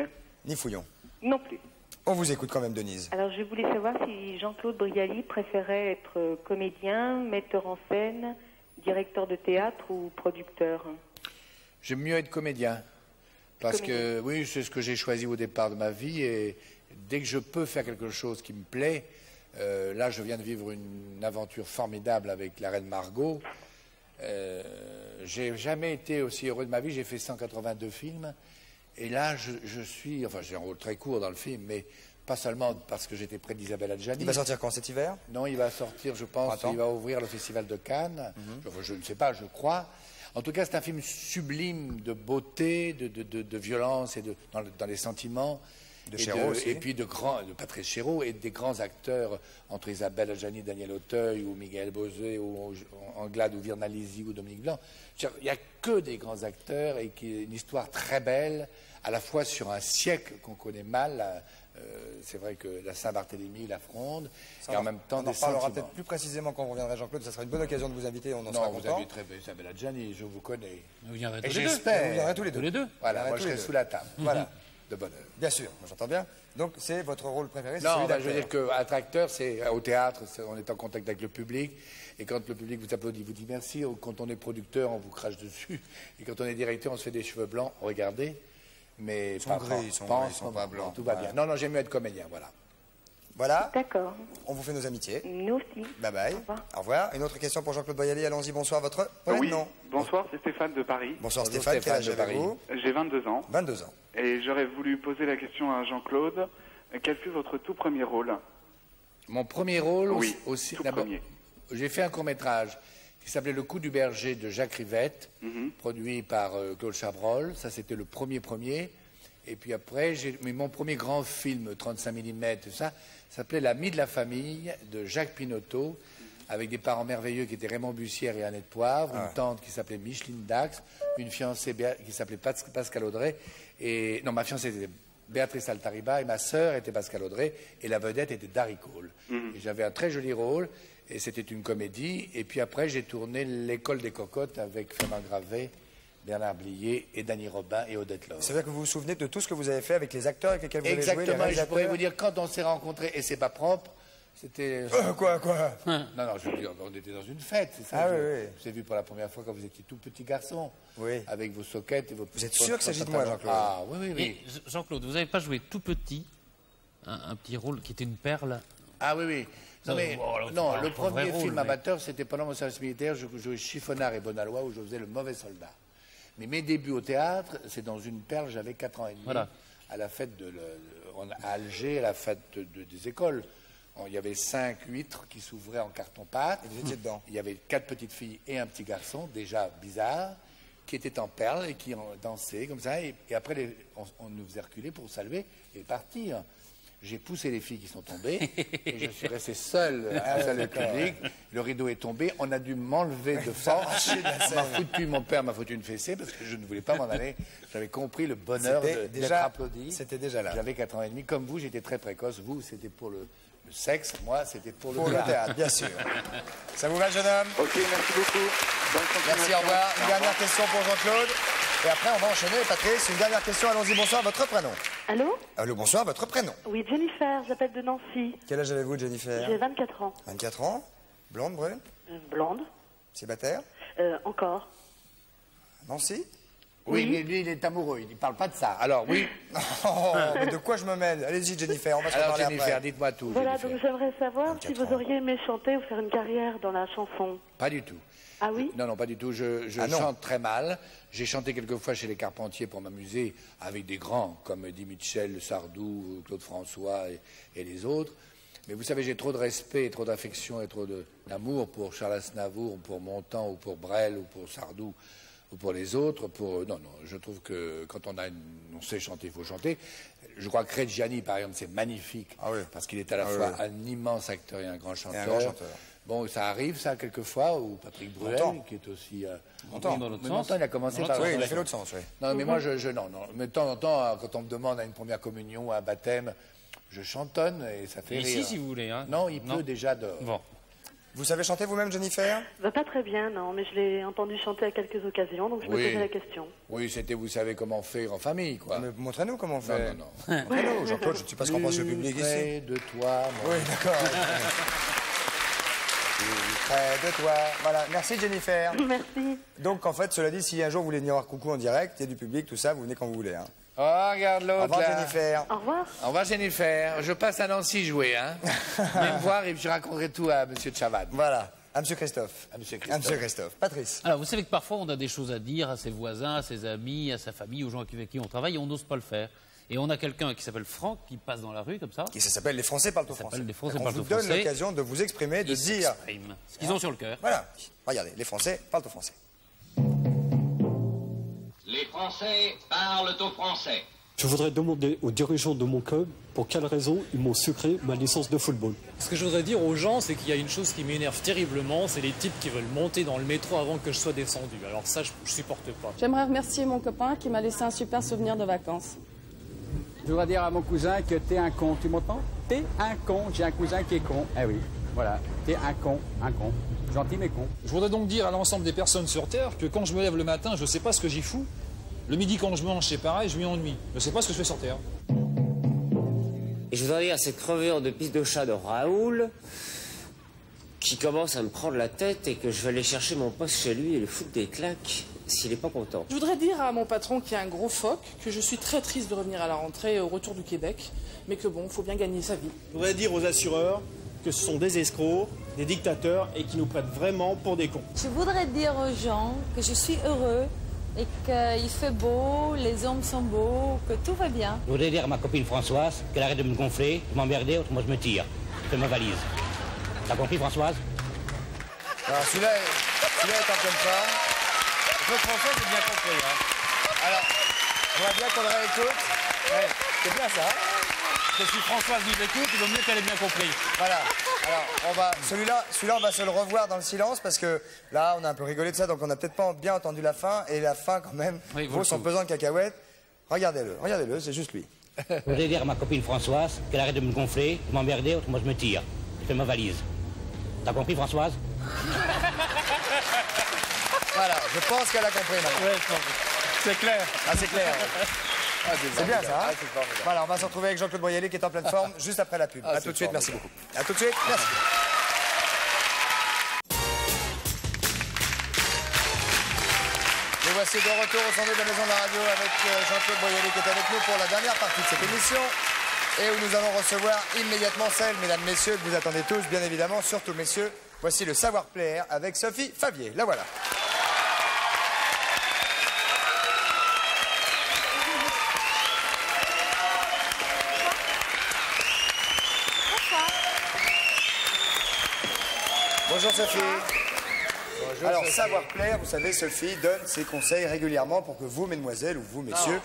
Ni fouillon. Non plus. On vous écoute quand même, Denise. Alors, je voulais savoir si Jean-Claude Brialy préférait être comédien, metteur en scène, directeur de théâtre ou producteur. J'aime mieux être comédien. Parce que, oui, c'est ce que j'ai choisi au départ de ma vie. Et dès que je peux faire quelque chose qui me plaît, là, je viens de vivre une aventure formidable avec la reine Margot. J'ai jamais été aussi heureux de ma vie. J'ai fait 182 films. Et là, je suis... Enfin, j'ai un rôle très court dans le film, mais pas seulement parce que j'étais près d'Isabelle Adjani. Il va sortir quand, cet hiver? Non, il va sortir, je pense, Printemps. il va ouvrir le Festival de Cannes. Je ne sais pas, je crois. En tout cas, c'est un film sublime de beauté, de violence et dans les sentiments. De Chéreau aussi. Et puis de Patrice Chéreau et des grands acteurs entre Isabelle Adjani, Daniel Auteuil ou Miguel Bosé ou Anglade ou Virnalisi ou Dominique Blanc. Il n'y a que des grands acteurs et une histoire très belle, à la fois sur un siècle qu'on connaît mal. C'est vrai que la Saint-Barthélemy, la Fronde, et en même temps on en des reparlera sentiments. peut-être plus précisément quand on reviendra, Jean-Claude. Ça sera une bonne occasion de vous inviter. On en Non, sera vous content. inviterez Isabelle Adjani, je vous connais. Vous viendrez Et tous les deux. j'espère. Vous viendrez tous les deux. Tous les deux. Voilà, Vous moi viendrez je tous les serai deux. sous la table. Voilà. De bonheur. Bien sûr, j'entends bien. Donc, c'est votre rôle préféré, c'est Non, celui je veux d'acteur. dire qu'être acteur, c'est au théâtre, on est en contact avec le public. Et quand le public vous applaudit, vous dit merci. Quand on est producteur, on vous crache dessus. Et quand on est directeur, on se fait des cheveux blancs. Regardez. Mais Ils sont gris, ils sont pas en gris, ils ce sont moment. pas blancs. Tout va Ouais. bien. Non, non, j'aime mieux être comédien, voilà. Voilà, D'accord. on vous fait nos amitiés. Nous aussi. Bye bye. Au revoir. Au revoir. Une autre question pour Jean-Claude Boyali. Allons-y, bonsoir. Votre prénom? Bonsoir, c'est Stéphane de Paris. Bonsoir Bonjour, Stéphane, quel Stéphane âge de avez-vous? J'ai 22 ans 22 ans. et j'aurais voulu poser la question à Jean-Claude. Quel fut votre tout premier rôle? Mon premier rôle Oui, aussi. tout d'abord, premier. j'ai fait un court-métrage qui s'appelait Le coup du berger de Jacques Rivette, produit par Claude Chabrol. Ça, c'était le premier. Et puis après, mais mon premier grand film, 35 mm, tout ça, s'appelait L'ami de la famille de Jacques Pinotto, avec des parents merveilleux qui étaient Raymond Bussière et Annette Poivre, une tante qui s'appelait Micheline Dax, une fiancée qui s'appelait Pascal Audrey, et non, ma fiancée était Béatrice Altariba, et ma sœur était Pascal Audrey, et la vedette était Darry Cole. Et j'avais un très joli rôle, et c'était une comédie, et puis après j'ai tourné L'École des cocottes avec Firmin Gravet, Bernard Blier et Dany Robin et Odette Laure. C'est-à-dire que vous vous souvenez de tout ce que vous avez fait avec les acteurs avec lesquels vous avez joué, les Exactement, et je réalisateurs? pourrais vous dire, quand on s'est rencontrés, et c'est pas propre, c'était... Quoi Non, non, je veux dire, on était dans une fête, c'est ça. Ah je oui. vous ai vu pour la première fois quand vous étiez tout petit garçon, Oui. avec vos soquettes et vos... Vous êtes sûr qu'il s'agit de moi, Jean-Claude? Ah, oui, oui, Et oui. Jean-Claude, vous n'avez pas joué tout petit un petit rôle qui était une perle? Ah oui, oui. Non, mais, Oh, alors, non, c'est le un vrai premier rôle, film mais- amateur, c'était pendant mon service militaire, je jouais Chiffonnard et Bonalois, où je faisais le mauvais soldat. Mais mes débuts au théâtre, c'est dans une perle, j'avais 4 ans et demi, Voilà. à la fête à Alger, à la fête des écoles. Il y avait 5 huîtres qui s'ouvraient en carton-pâte. Et vous étiez dedans? Il y avait 4 petites filles et un petit garçon, déjà bizarre, qui étaient en perles et qui dansaient comme ça. Et après, on nous faisait reculer pour saluer et partir. J'ai poussé les filles qui sont tombées et je suis resté seul à le public. Le rideau est tombé. On a dû m'enlever de force. Mon père m'a foutu une fessée parce que je ne voulais pas m'en aller. J'avais compris le bonheur d'être applaudi. C'était déjà là. J'avais 4 ans et demi. Comme vous, j'étais très précoce. Vous, c'était pour le sexe. Moi, c'était pour le théâtre, bien sûr. Ça vous va, jeune homme? Ok, merci beaucoup. Merci, au revoir. Une dernière question pour Jean-Claude. Et après, on va enchaîner. Patrice, une dernière question. Allons-y. Bonsoir, votre prénom. Allô? Allô, bonsoir, votre prénom. Oui, Jennifer, j'appelle de Nancy. Quel âge avez-vous, Jennifer? J'ai 24 ans. 24 ans. Blonde, brune? Blonde. Célibataire? Encore. Nancy? Oui, mais lui, il est amoureux. Il ne parle pas de ça. Alors, oui. Oh, mais de quoi je me mêle? Allez-y, Jennifer, on va se parler Jennifer, après. dites-moi tout. Voilà, Jennifer. donc j'aimerais savoir si vous auriez aimé chanter ou faire une carrière dans la chanson. Pas du tout. Ah oui? Non, pas du tout. Je chante très mal. J'ai chanté quelquefois chez les Carpentiers pour m'amuser avec des grands comme Eddie Mitchell, Sardou, Claude François et les autres. Mais vous savez, j'ai trop de respect, trop d'affection et trop d'amour pour Charles Aznavour, pour Montand ou pour Brel ou pour Sardou ou pour les autres. Non, je trouve que quand on sait chanter, il faut chanter. Je crois que Reggiani, par exemple, c'est magnifique parce qu'il est à la fois un immense acteur et un grand chanteur. Bon, ça arrive, ça, quelquefois, ou Patrick Bruel, qui est aussi... Montand, il a commencé par... Oui, il a fait l'autre sens, oui. Non, mais moi, non. Mais de temps en temps, quand on me demande à une première communion ou à un baptême, je chantonne et ça fait rire. Ici, si vous voulez. Hein. Non, il pleut déjà dehors. Bon. Vous savez chanter vous-même, Jennifer? Pas très bien, non, mais je l'ai entendu chanter à quelques occasions, donc je me posais la question. Oui, c'était vous savez comment faire en famille, quoi. Mais montrez-nous comment on fait. Non. Montrez-nous, Jean-Claude, je ne sais pas ce qu'en pense le public ici. Près de toi, Oui, d'accord. Près de toi. Voilà, merci Jennifer. Merci. Donc en fait, cela dit, si un jour vous voulez venir voir Coucou en direct, il y a du public, tout ça, vous venez quand vous voulez. Hein. Oh, regarde l'autre. Au revoir là. Jennifer. Au revoir. Au revoir Jennifer. Je passe à Nancy jouer, hein. Venez me voir et je raconterai tout à Monsieur Chavannes. Voilà. À Monsieur Christophe. À Monsieur Christophe. À Monsieur Christophe. Patrice. Alors, vous savez que parfois, on a des choses à dire à ses voisins, à ses amis, à sa famille, aux gens avec qui on travaille, et on n'ose pas le faire. Et on a quelqu'un qui s'appelle Franck, qui passe dans la rue, comme ça. Qui s'appelle Les Français parlent au français. On vous donne l'occasion de vous exprimer, de dire ce qu'ils ont sur le cœur. Voilà. Regardez, les Français parlent au français. Les Français parlent au français. Je voudrais demander aux dirigeants de mon club pour quelle raison ils m'ont sucré ma licence de football. Ce que je voudrais dire aux gens, c'est qu'il y a une chose qui m'énerve terriblement, c'est les types qui veulent monter dans le métro avant que je sois descendu. Alors ça, je supporte pas. J'aimerais remercier mon copain qui m'a laissé un super souvenir de vacances. Je voudrais dire à mon cousin que t'es un con, tu m'entends? T'es un con, j'ai un cousin qui est con. Eh oui, voilà, t'es un con. Gentil mais con. Je voudrais donc dire à l'ensemble des personnes sur Terre que quand je me lève le matin, je sais pas ce que j'y fous. Le midi, quand je mange, c'est pareil, je m'y ennuie. Je sais pas ce que je fais sur Terre. Et je voudrais dire à cette crevure de pisse de chat de Raoul qui commence à me prendre la tête et que je vais aller chercher mon poste chez lui et lui foutre des claques s'il n'est pas content. Je voudrais dire à mon patron qui est un gros phoque que je suis très triste de revenir à la rentrée au retour du Québec, mais que bon, il faut bien gagner sa vie. Je voudrais dire aux assureurs que ce sont des escrocs, des dictateurs et qui nous prennent vraiment pour des cons. Je voudrais dire aux gens que je suis heureux et qu'il fait beau, les hommes sont beaux, que tout va bien. Je voudrais dire à ma copine Françoise qu'elle arrête de me gonfler, de m'emmerder, autrement je me tire. Je fais ma valise. T'as compris, Françoise? Alors celui-là est en pleine forme. Claude François, j'ai bien compris. Hein. Alors, je vois bien qu'on le réécoute. Ouais, c'est bien ça. Que si Françoise nous écoute, il vaut mieux qu'elle ait bien compris. Voilà. Alors, celui-là, on va se le revoir dans le silence parce que là, on a un peu rigolé de ça, donc on n'a peut-être pas bien entendu la fin. Et la fin, quand même, vaut son pesant de cacahuètes. Regardez-le, c'est juste lui. Je voudrais dire à ma copine Françoise qu'elle arrête de me gonfler, de m'emmerder, autrement je me tire. Je fais ma valise. T'as compris, Françoise? Voilà, je pense qu'elle a compris maintenant. Ouais, c'est clair. Ah, c'est clair. Ouais. C'est bien ça. Hein, voilà, on va se retrouver avec Jean-Claude Boyali qui est en pleine forme juste après la pub. A tout de suite, merci beaucoup. A tout de suite, merci. Et voici de retour au centre de la Maison de la Radio avec Jean-Claude Boyali qui est avec nous pour la dernière partie de cette émission. Et où nous allons recevoir immédiatement celle, mesdames, messieurs, que vous attendez tous, bien évidemment, surtout messieurs. Voici le savoir-plaire avec Sophie Favier. La voilà. Bonjour Sophie. Bonjour, alors, Sophie. Savoir-plaire, vous savez, Sophie donne ses conseils régulièrement pour que vous, mesdemoiselles, ou vous, messieurs...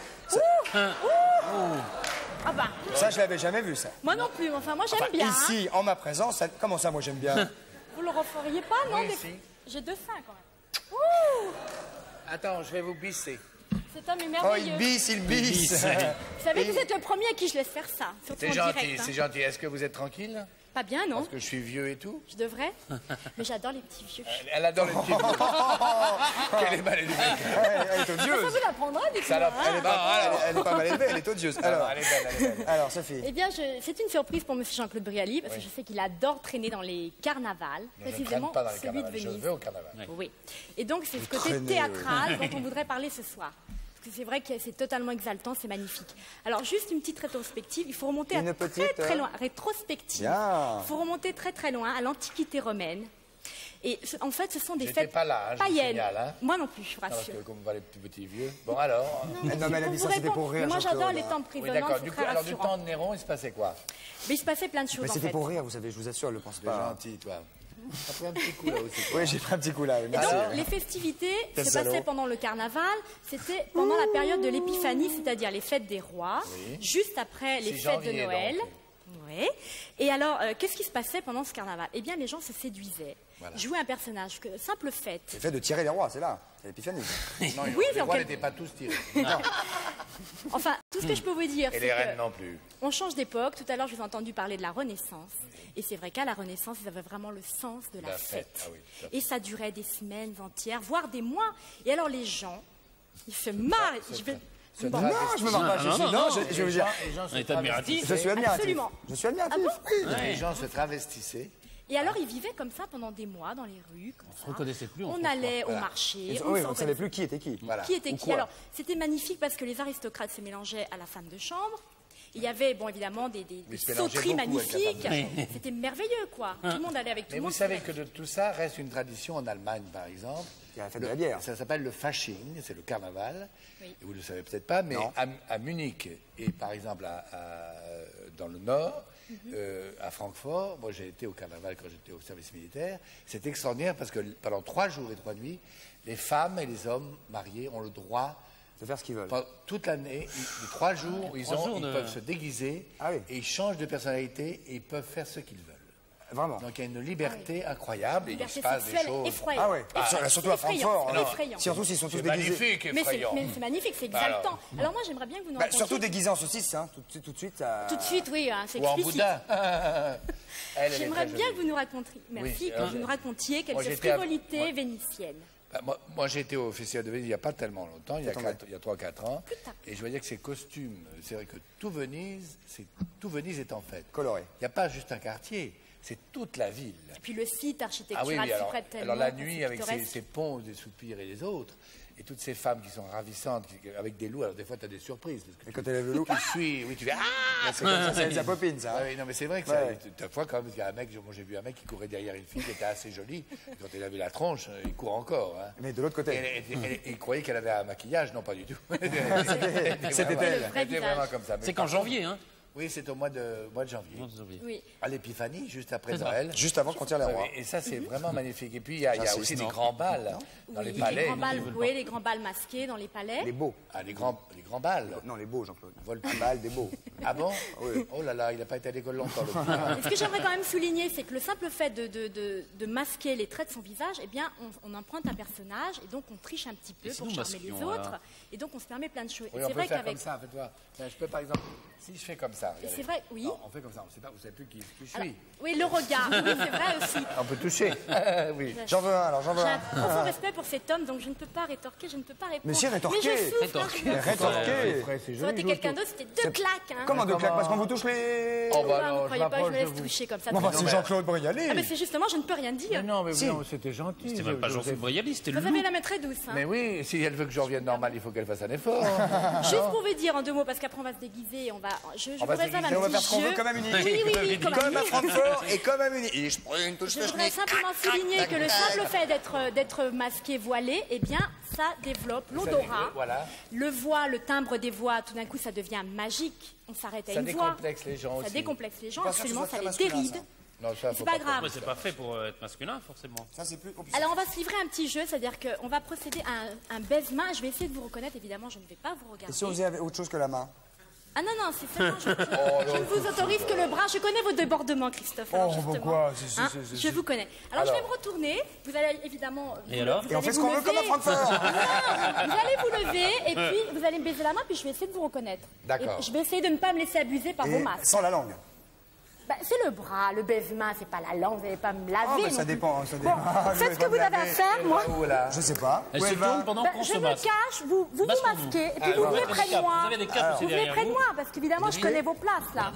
Ah bah. Ça, je l'avais jamais vu, ça. Moi non plus, enfin moi j'aime bien. Ici, en ma présence, comment ça, moi j'aime bien? Vous le referiez pas, non? Oui, si. J'ai 2 seins quand même. Ouh. Attends, je vais vous bisser. Cet homme est Oh, merveilleux. il bisse. Vous savez que vous êtes le premier à qui je laisse faire ça. Surtout C'est en gentil, direct, hein. c'est gentil. Est-ce que vous êtes tranquille? Pas bien, non? Parce que je suis vieux et tout. Je devrais. Mais j'adore les petits vieux. Elle adore les petits vieux. Quelle est mal élevée. Elle est odieuse. Ça vous l'apprendra, du coup. Salope. hein. Elle est pas mal élevée, elle est odieuse. Alors, Elle est belle. alors Sophie. Eh bien, c'est une surprise pour M. Jean-Claude Brialy, parce que je sais qu'il adore traîner dans les carnavals, Je ne précisément traîne pas dans les celui de carnavals, je Venise. vais au carnaval. Oui. Et donc, c'est ce côté traînez, théâtral dont on voudrait parler ce soir. Parce que c'est vrai que c'est totalement exaltant, c'est magnifique. Alors, juste une petite rétrospective, il faut remonter très loin. Rétrospective. Bien. Il faut remonter très loin, à l'Antiquité romaine. Et en fait, ce sont des J'étais fêtes pas là, hein, je vous païennes. signale, hein. Moi non plus, je vous Non, parce rassure. que comme on voit les petits vieux. Bon, alors. Non, mais elle a dit ça, c'était pour rire. Mais moi, Jean-Claude, j'adore les hein. temps de Oui, prisonniers, d'accord. c'est Du coup, très alors, du rassurant. temps de Néron, il se passait quoi? Mais il se passait plein de choses, Mais en c'était fait. pour rire, vous savez, je vous assure, le pense C'est pas. gentil, toi. T'as pris un petit coup là aussi. Oui, j'ai pris un petit coup là. Et Merci. donc, les festivités Quel se salaud. passaient pendant le carnaval. C'était pendant la période de l'épiphanie, c'est-à-dire les fêtes des rois, Oui. juste après les C'est fêtes de janvier, Noël. donc. Oui. Et alors, qu'est-ce qui se passait pendant ce carnaval? Eh bien, les gens se séduisaient, Voilà. jouaient un personnage, simple fête. C'est le fait de tirer les rois, c'est là. C'est l'épiphanie. Non, Oui, les en rois quel- n'étaient pas tous tirés. Enfin, tout ce que je peux vous dire, Et c'est les reines que non plus. on change d'époque. Tout à l'heure, je vous ai entendu parler de la Renaissance. Et c'est vrai qu'à la Renaissance, ils avaient vraiment le sens de la fête. Ah oui, tout à fait. Et ça durait des semaines entières, voire des mois. Et alors, les gens, ils se marrent. Bon. Non, je me marre pas. Je vais vous dire. Les gens se On est admiratif. Je suis admiratif. Absolument. Je suis admiratif. Ah bon? Les gens se travestissaient. Et alors, ils vivaient comme ça pendant des mois dans les rues. Comme On se reconnaissait plus. on allait au marché. Oui, se on ne savait reconnaissait. plus qui était qui. Voilà. Qui était Ou qui? quoi. Alors, c'était magnifique parce que les aristocrates se mélangeaient à la femme de chambre. Il y avait, bon, évidemment, des Ils se mélangeaient sauteries beaucoup avec la magnifiques. femme de chambre. C'était merveilleux, quoi. Tout le monde allait avec tout Mais le vous monde. savez que de tout ça reste une tradition en Allemagne, par exemple. Il y a la fête de la bière. Ça s'appelle le Fasching, c'est le carnaval. Oui. Et vous ne le savez peut-être pas, mais à Munich et par exemple dans le Nord, à Francfort, moi j'ai été au carnaval quand j'étais au service militaire, c'est extraordinaire parce que pendant 3 jours et 3 nuits, les femmes et les hommes mariés ont le droit de faire ce qu'ils veulent. Toute l'année, les 3 jours, ils peuvent se déguiser et ils changent de personnalité et ils peuvent faire ce qu'ils veulent. Vraiment. Donc il y a une liberté incroyable et il Liberté se passe des sexuelle choses. effroyable. Ah ouais. Surtout à Francfort. C'est effrayant. Surtout s'ils sont tous C'est déguisés. magnifique, Mais effrayant. c'est magnifique, c'est Bah exaltant. Alors moi, j'aimerais bien que vous nous racontiez... Surtout déguisés en saucisse, hein. Tout de suite. Tout de suite, oui, hein, c'est Ou en explicite. boudin. J'aimerais bien que vous nous racontiez, merci, que vous nous racontiez moi, quelques j'étais à- frivolités vénitiennes. Bah, moi, j'ai été au Festival de Venise il n'y a pas tellement longtemps, il y a 3-4 ans. Et je voyais que ces costumes, c'est vrai que tout Venise est en fête. Coloré. Il n'y a pas juste un quartier, c'est toute la ville. Et puis le site Ah architectural oui, oui, s'y prête tellement. alors la que nuit, c'est avec pittoresque. ces ponts, des soupirs et les autres, et toutes ces femmes qui sont ravissantes, avec des loups, alors des fois, tu as des surprises. Parce que Et quand elle lève le loup. tu suis, oui, tu fais ah. C'est comme ça, c'est Elsa Poppins, ça. Ah oui, non, mais c'est vrai que Ouais. ta fois, quand même, il y a un mec, moi j'ai vu un mec qui courait derrière une fille qui était assez jolie. Et quand il avait la tronche, il court encore. Hein. Mais de l'autre côté. Et il croyait qu'elle avait un maquillage, non, pas du tout. C'était elle. Elle était vraiment comme ça. Mais C'est qu'en par contre- janvier, hein. Oui, c'est au mois de janvier. Oui. À l'épiphanie, juste après C'est ça. Noël. Juste avant qu'on tire les rois. Et ça, c'est vraiment magnifique. Et puis, il y a J'insiste, aussi des non. grands bals dans les palais. Les grands balles, oui, les grands balles masqués dans les palais. Les beaux. Ah, les grands balles. Non, les beaux, Jean-Claude. Volpi. Un bal, des beaux. Ah bon Oui. Oh là là, il n'a pas été à l'école longtemps. le Et ce que j'aimerais quand même souligner, c'est que le simple fait de masquer les traits de son visage, eh bien, on emprunte un personnage et donc on triche un petit peu Et si pour nous charmer les masquions, autres. alors Et donc on se permet plein de choses. Oui, Et on c'est peut vrai faire comme qu'avec. ça, faites-voir. Ben, je peux par exemple, si je fais comme ça. Et regardez. c'est vrai, oui. Non, on fait comme ça, on sait pas, vous savez plus qui je suis. Alors, oui, le regard, oui, c'est vrai aussi. On peut toucher. oui. J'en veux un, alors, j'en veux J'ai un. un profond respect pour cet homme, donc je ne peux pas rétorquer, je ne peux pas répondre. Mais si, rétorquer. Mais je souffre, Rétorquer. hein, je me- Rétorquer. Ça aurait été quelqu'un d'autre, c'était 2 claques. Hein. Comment deux claques? Parce qu'on vous touche les. Oh Bah, bah vous non, je croyez pas que je me m'approche de laisse vous. toucher comme ça. Bon, bah, tout c'est le temps. Jean-Claude Brialy. Ah, mais c'est justement, je ne peux rien dire. Mais non, mais Si. non, c'était gentil. C'était même pas Jean-Philippe Brialy, c'était le Vous avez loup. la main très douce. Hein. Mais oui, si elle veut que je revienne normal, il faut qu'elle fasse un effort. Juste pour vous dire en 2 mots, parce qu'après on va se déguiser, on va, je On vous va se réserve un déguiser, Et on va petit faire ce qu'on jeu. veut comme à Munich. Oui, oui, oui, comme à Comme à Munich. Francfort et comme à Munich. Et je prends une touche Je de voudrais schnick. simplement souligner que le simple fait d'être masqué, voilé, eh bien, ça développe l'odorat. Voilà. Le voix, le timbre des voix, tout d'un coup, ça devient magique. On s'arrête à Ça une voix. décomplexe les gens Ça aussi. décomplexe les gens, Pas sûr que ce absolument, soit ça très les masculin, déride. Non, ça, C'est faut pas grave. Ouais, c'est pas fait pour être masculin, forcément. Ça, c'est plus. Alors, on va se livrer un petit jeu, c'est-à-dire qu'on va procéder à un baise-main. Je vais essayer de vous reconnaître, évidemment, je ne vais pas vous Et regarder. si on faisait avec autre chose que la main? Ah non, non, c'est seulement... Je ne vous autorise que le bras. Je connais vos débordements, Christophe. Alors, pourquoi je vous connais. Alors, je vais me retourner. Vous allez évidemment... Et alors? Et on fait ce qu'on veut comme à Francfort. Vous allez vous lever et puis vous allez me baiser la main, puis je vais essayer de vous reconnaître. D'accord. Je vais essayer de ne pas me laisser abuser par vos masques. Sans la langue. Bah, c'est le bras, le baise-main, c'est pas la langue, vous n'allez pas me laver. Oh, ça dépend, ça dépend. Bon, faites ce que vous avez à faire, moi. Je sais pas. Elle se tourne pendant qu'on Je se me masque. cache, vous vous masquez, et puis vous venez près de moi. Vous avez des capes aussi Vous venez derrière près de vous. moi, parce qu'évidemment, je connais vos places, là.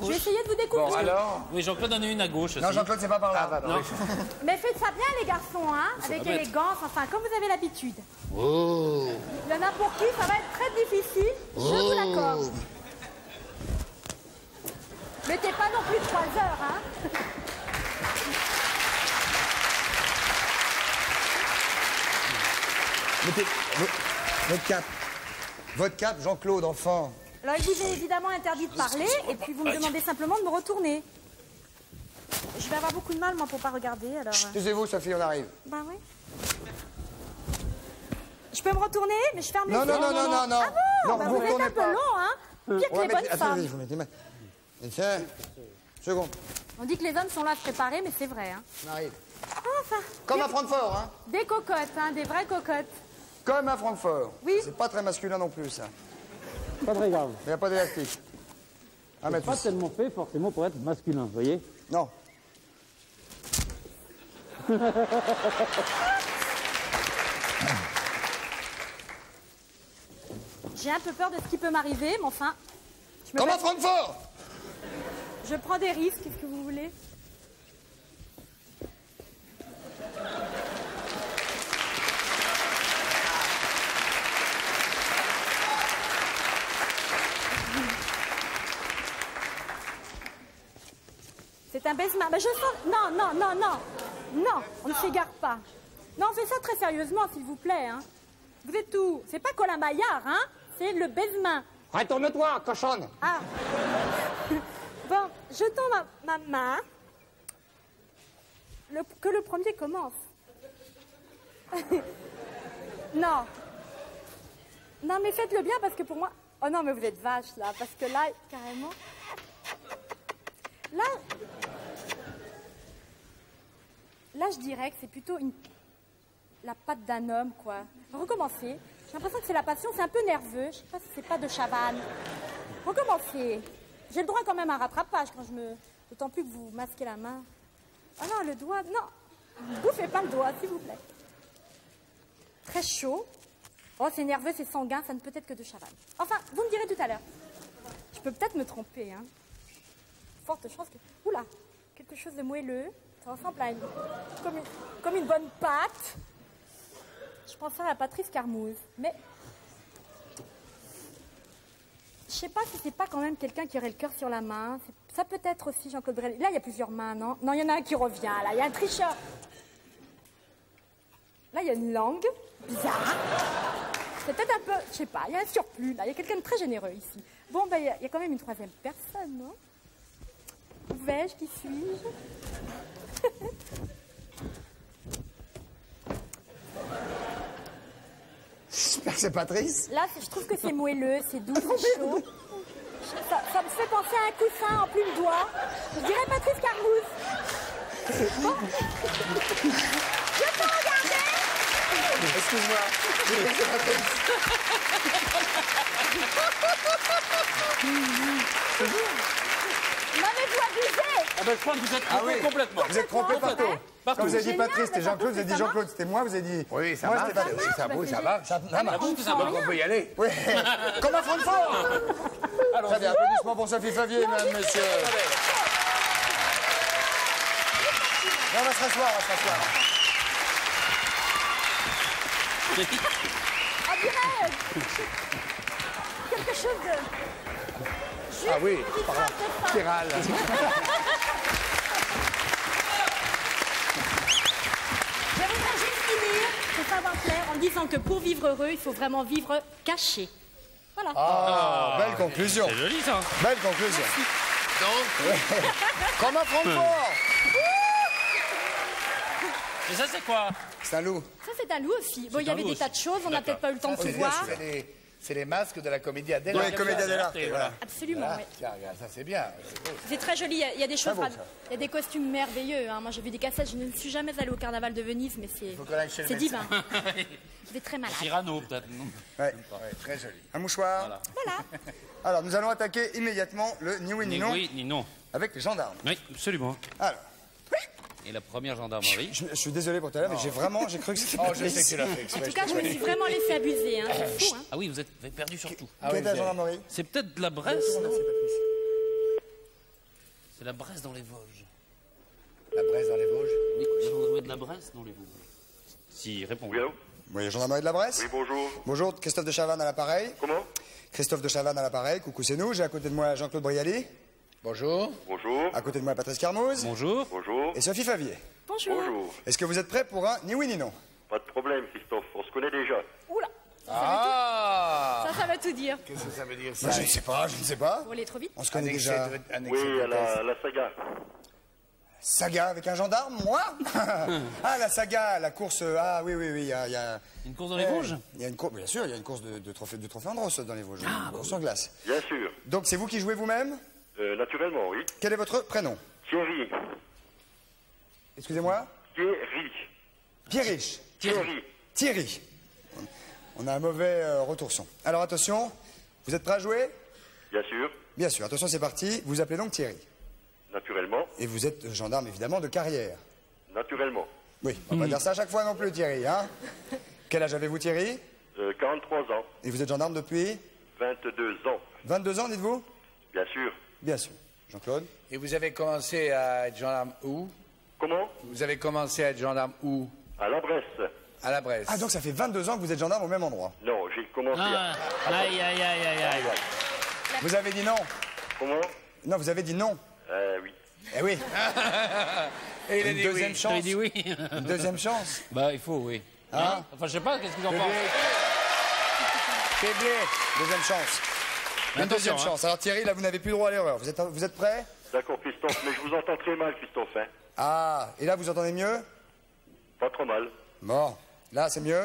Je vais essayer de vous découvrir. Bon, alors? Oui, Jean-Claude en a une à gauche aussi. Non, Jean-Claude, c'est pas par là. Non. Mais faites ça bien, les garçons, hein, avec va être- élégance, enfin, comme vous avez l'habitude. Oh. Il y en a pour qui ça va être très difficile, je vous l'accorde. Mettez pas non plus 3 heures, hein. Mettez votre cap. Votre cap, Jean-Claude, enfant. Alors, il vous est évidemment interdit de parler, et puis vous me demandez simplement de me retourner. Je vais avoir beaucoup de mal, moi, pour pas regarder, alors... Taisez-vous, Sophie, on arrive. Bah oui. Je peux me retourner, mais je ferme les Non, yeux. non, non, non, non, non. Ah bon? Non, Bah, vous vous êtes retournez un peu pas. long, hein. Pire que les bonnes femmes. Attendez, vous mettez... Tiens, seconde. On dit que les hommes sont là à se préparer, mais c'est vrai, hein. On arrive. Ah, enfin... Comme à Francfort, hein. Des cocottes, hein, des vraies cocottes. Comme à Francfort. Oui. C'est pas très masculin non plus, ça. Pas très grave. Il n'y a pas d'élastique. C'est pas tellement fait forcément pour être masculin, vous voyez? Non. J'ai un peu peur de ce qui peut m'arriver, mais enfin... Comme à Francfort. Je prends des risques, qu'est-ce que vous voulez? C'est un baise-main. Mais je sens... Non, non, non, non. Non, on ne s'égare pas. Non, on fait ça très sérieusement, s'il vous plaît. Hein. Vous êtes où? C'est pas Colin Maillard, hein? C'est le baise-main. Retourne-toi, cochonne. Ah. Bon, je tends ma main. Que le premier commence. Non. Non, mais faites-le bien parce que pour moi... Oh non, mais vous êtes vache, là. Parce que là, carrément... Là, je dirais que c'est plutôt la patte d'un homme, quoi. Recommencez. J'ai l'impression que c'est la passion, c'est un peu nerveux. Je sais pas si c'est pas de Chavannes. Recommencez. J'ai le droit quand même à un rattrapage quand je me... D'autant plus que vous masquez la main. Oh non, le doigt... Non. Bouffez pas le doigt, s'il vous plaît. Très chaud. Oh, c'est nerveux, c'est sanguin, ça ne peut être que de Chavannes. Enfin, vous me direz tout à l'heure. Je peux peut-être me tromper, hein. Forte chance que... Oula, quelque chose de moelleux. Ça ressemble à comme une bonne pâte. Je pense à la Patrice Carmouze. Mais... Je sais pas si c'est pas quand même quelqu'un qui aurait le cœur sur la main. Ça peut être aussi Jean-Claude Brel. Là, il y a plusieurs mains, non? Non, il y en a un qui revient, là. Il y a un tricheur. Là, il y a une langue bizarre. C'est peut-être un peu... Je sais pas, il y a un surplus, là. Il y a quelqu'un de très généreux, ici. Bon, ben, il y a quand même une troisième personne, non? Où vais-je? Qui suis-je? J'espère que c'est Patrice. Là, je trouve que c'est moelleux, c'est doux, c'est chaud. Ça me fait penser à un coussin en plume d'oie. Je dirais Patrice Carmouze. Bon. Je peux regarder? Excuse-moi. Je crois que c'est Patrice. Non, mais vous abusez. Ah ben, je crois que vous êtes trompé complètement. Vous êtes trompé partout. Partout. Quand vous avez dit Génial, Patrice, c'était Jean-Claude, vous avez dit Jean-Claude, c'était moi, vous avez dit... Oui, ça moi, marche. c'était Patrice. Oui, ça marche. Ça marche. Donc on peut y aller. Oui. Comme à Francfort. Très bien, applaudissements pour Sophie Favier, mesdames, messieurs. On va se rasseoir, on va se rasseoir. On dirait quelque chose de... Ah oui, par là. Spirale. Je voudrais juste finir ce savoir-faire en disant que pour vivre heureux, il faut vraiment vivre caché. Voilà. Ah, belle conclusion. C'est joli, ça. Belle conclusion. Donc, comme à Francfort. Et ça, c'est quoi? C'est un loup. Ça, c'est un loup aussi. Bon, il y avait des tas de choses, on n'a peut-être pas eu le temps de tout voir. C'est les masques de la Commedia dell'arte. Oui, Commedia dell'arte, voilà. Absolument, Voilà. oui. Tiens, regarde, ça c'est bien. C'est beau. C'est très joli, il y a des choses, beau, ça. il y a des costumes merveilleux. Hein. Moi j'ai vu des cassettes, je ne suis jamais allée au carnaval de Venise, mais Faut qu'on aille chez le c'est médecin. divin. Vous êtes très malade. Cyrano, peut-être. non Ouais. Ouais, très joli. Un mouchoir. Voilà. Alors, nous allons attaquer immédiatement le ni oui ni non oui, ni non. avec les gendarmes. Oui, absolument. Alors, Et la première gendarmerie. je suis désolé pour tout à l'heure, mais j'ai cru que c'était Oh, pas je sais que tu l'as fait En exprès. tout cas, je me suis vraiment laissé abuser. Hein. C'est fou, hein. Ah oui, vous êtes perdu sur tout. Ah Qui oui, est la vous avez- gendarmerie? C'est peut-être de la Bresse, non C'est la Bresse dans les Vosges. La Bresse dans les Vosges. Oui, la gendarmerie de la Bresse dans les Vosges. Si, réponds. Oui, allô? Oui, gendarmerie de la Bresse. Oui, bonjour. Bonjour, Christophe de Chavannes à l'appareil. Comment? Christophe de Chavannes à l'appareil, coucou, c'est nous. J'ai à côté de moi Jean-Claude Brialy. Bonjour. Bonjour. À côté de moi Patrice Carmouze. Bonjour. Bonjour. Et Sophie Favier. Bonjour. Bonjour. Est-ce que vous êtes prêts pour un ni oui ni non? Pas de problème, Christophe. On se connaît déjà. Oula, Ah ça va tout dire. Qu'est-ce que ça veut dire Bah, ça? je ne sais pas, je ne sais pas. Vous allez trop vite. On se connaît Un excès déjà. de- un excès Oui, de à vitesse. la saga. Saga avec un gendarme, moi? Ah, la saga, la course. Ah oui, oui, oui, il y a... Une course dans les Vosges Il y a une course, bien sûr, il y a une course de trophée Andros dans les Vosges. Une course en glace. Bien sûr. Donc c'est vous qui jouez vous-même? Naturellement, oui. Quel est votre prénom? Thierry. Excusez-moi? Thierry. Pierriche. Thierry. Thierry. On a un mauvais retour son. Alors attention, vous êtes prêts à jouer? Bien sûr. Bien sûr, attention, c'est parti. Vous appelez donc Thierry. Naturellement. Et vous êtes gendarme, évidemment, de carrière. Naturellement. Oui, on va pas dire ça à chaque fois non plus, Thierry, hein? Quel âge avez-vous, Thierry? 43 ans. Et vous êtes gendarme depuis? 22 ans. 22 ans, dites-vous? Bien sûr. Bien sûr. Jean-Claude? Et vous avez commencé à être gendarme où? Comment? Vous avez commencé à être gendarme où? À la Bresse. À la Bresse. Ah, donc ça fait 22 ans que vous êtes gendarme au même endroit. Non, j'ai commencé Ah, aïe, aïe, aïe, aïe, aïe. Vous avez dit non? Comment? Non, vous avez dit non. Oui. Eh oui. Et il a Une dit deuxième oui. chance. Il dit oui. Une deuxième chance. Bah, il faut, oui. Hein? Enfin, je sais pas, qu'est-ce que vous en pensez? Deuxième chance. Une Attention, deuxième hein. chance. Alors Thierry, là, vous n'avez plus le droit à l'erreur. Vous êtes prêts? D'accord, Christophe, mais je vous entends très mal, Christophe. Hein. Ah, et là, vous entendez mieux? Pas trop mal. Bon. Là, c'est mieux?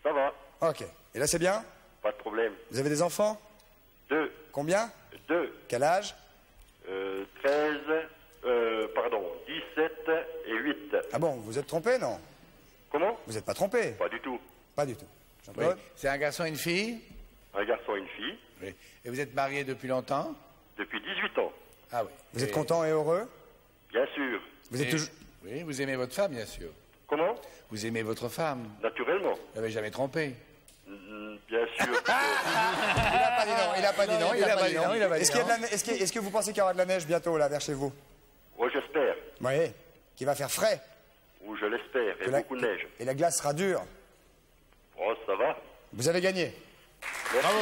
Ça va. Ok. Et là, c'est bien? Pas de problème. Vous avez des enfants? 2. Combien? 2. Quel âge? 13, 17 et 8. Ah bon, vous êtes trompé, non? Comment? Vous n'êtes pas trompé? Pas du tout. Pas du tout. Oui. Jean-Claude? C'est un garçon et une fille? Un garçon et une fille. Oui. Et vous êtes mariés depuis longtemps? Depuis 18 ans. Ah oui. Vous êtes content et heureux? Bien sûr. Vous êtes Et- toujours... Oui, vous aimez votre femme, bien sûr. Comment? Vous aimez votre femme. Naturellement. Vous n'avez jamais trompé. Bien sûr. Il n'a pas dit non, il n'a pas dit non, il n'a pas dit non. il a pas dit Est-ce qu'il y a de non. la est-ce que vous pensez qu'il y aura de la neige bientôt, là, vers chez vous? Oh, j'espère. Oui. Qu'il va faire frais. Ou je l'espère. Et Que la- beaucoup de neige. Et la glace sera dure. Oh, ça va. Vous avez gagné. Merci. Bravo.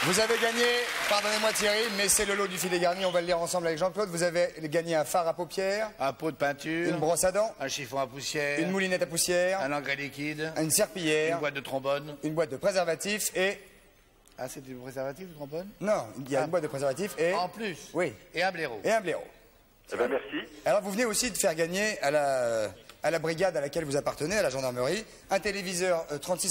Vous avez gagné, pardonnez-moi Thierry, mais c'est le lot du filet garni, on va le lire ensemble avec Jean-Claude. Vous avez gagné un fard à paupières, Un pot de peinture. une brosse à dents, Un chiffon à poussière. une moulinette à poussière, Un engrais liquide. une serpillière, Une boîte de trombone. une boîte de préservatifs et... Ah, c'est du préservatif, du trombone? Non, il y a une boîte de préservatifs et... En plus. Oui, Et un blaireau. et un blaireau. Eh ben, merci. Alors vous venez aussi de faire gagner à la brigade à laquelle vous appartenez, à la gendarmerie, un téléviseur 36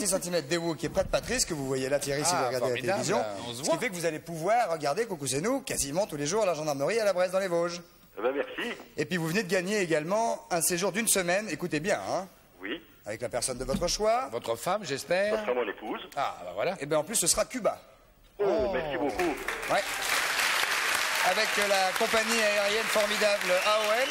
cm d'Ewo qui est près de Patrice, que vous voyez là Thierry si Ah, vous regardez la formidable, télévision. là, on se Ce qui voit. fait que vous allez pouvoir regarder Coucou c'est nous quasiment tous les jours à la gendarmerie à la Bresse dans les Vosges. Eh ben, merci. Et puis vous venez de gagner également un séjour d'une semaine, écoutez bien, hein, Oui. avec la personne de votre choix. Votre femme, j'espère? Ça sera mon épouse. Ah, bah voilà. Et bien en plus ce sera Cuba. Oh, merci beaucoup. Ouais. Avec la compagnie aérienne formidable AOL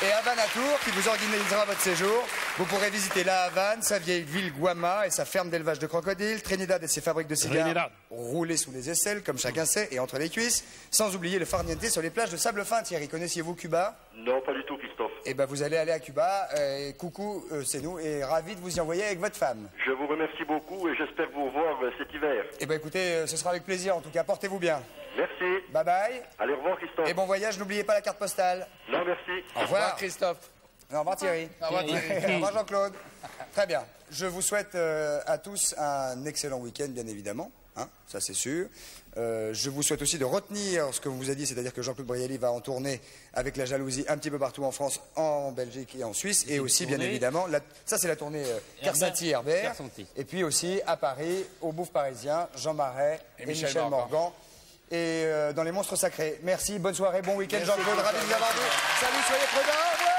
et Havana Tour qui vous organisera votre séjour. Vous pourrez visiter la Havane, sa vieille ville Guama et sa ferme d'élevage de crocodiles, Trinidad et ses fabriques de cigares Trinidad. roulées sous les aisselles, comme chacun sait, et entre les cuisses, sans oublier le farniente sur les plages de sable fin. Thierry, connaissiez-vous Cuba? Non, pas du tout, Christophe. Eh ben vous allez aller à Cuba, et coucou, c'est nous, et ravi de vous y envoyer avec votre femme. Je vous remercie beaucoup et j'espère vous revoir cet hiver. Eh ben écoutez, ce sera avec plaisir, en tout cas, portez-vous bien. Merci. Bye bye, Allez, au revoir, Christophe. et bon voyage, n'oubliez pas la carte postale. Non, merci. Au revoir. Christophe. Au revoir Thierry. Au revoir, Thierry. Au revoir Jean-Claude. Très bien. Je vous souhaite à tous un excellent week-end, bien évidemment. hein, ça c'est sûr. Je vous souhaite aussi de retenir ce que vous a dit, c'est-à-dire que Jean-Claude Boreali va en tournée avec La Jalousie un petit peu partout en France, en Belgique et en Suisse, et aussi bien évidemment, ça c'est la tournée Kersati-Herbert, et puis aussi à Paris, au Bouffe Parisien, Jean Marais et Michel Morgan, et dans Les Monstres Sacrés. Merci, bonne soirée, bon week-end Jean-Claude, ravi de vous avoir vu. Salut, soyez prudents, au revoir.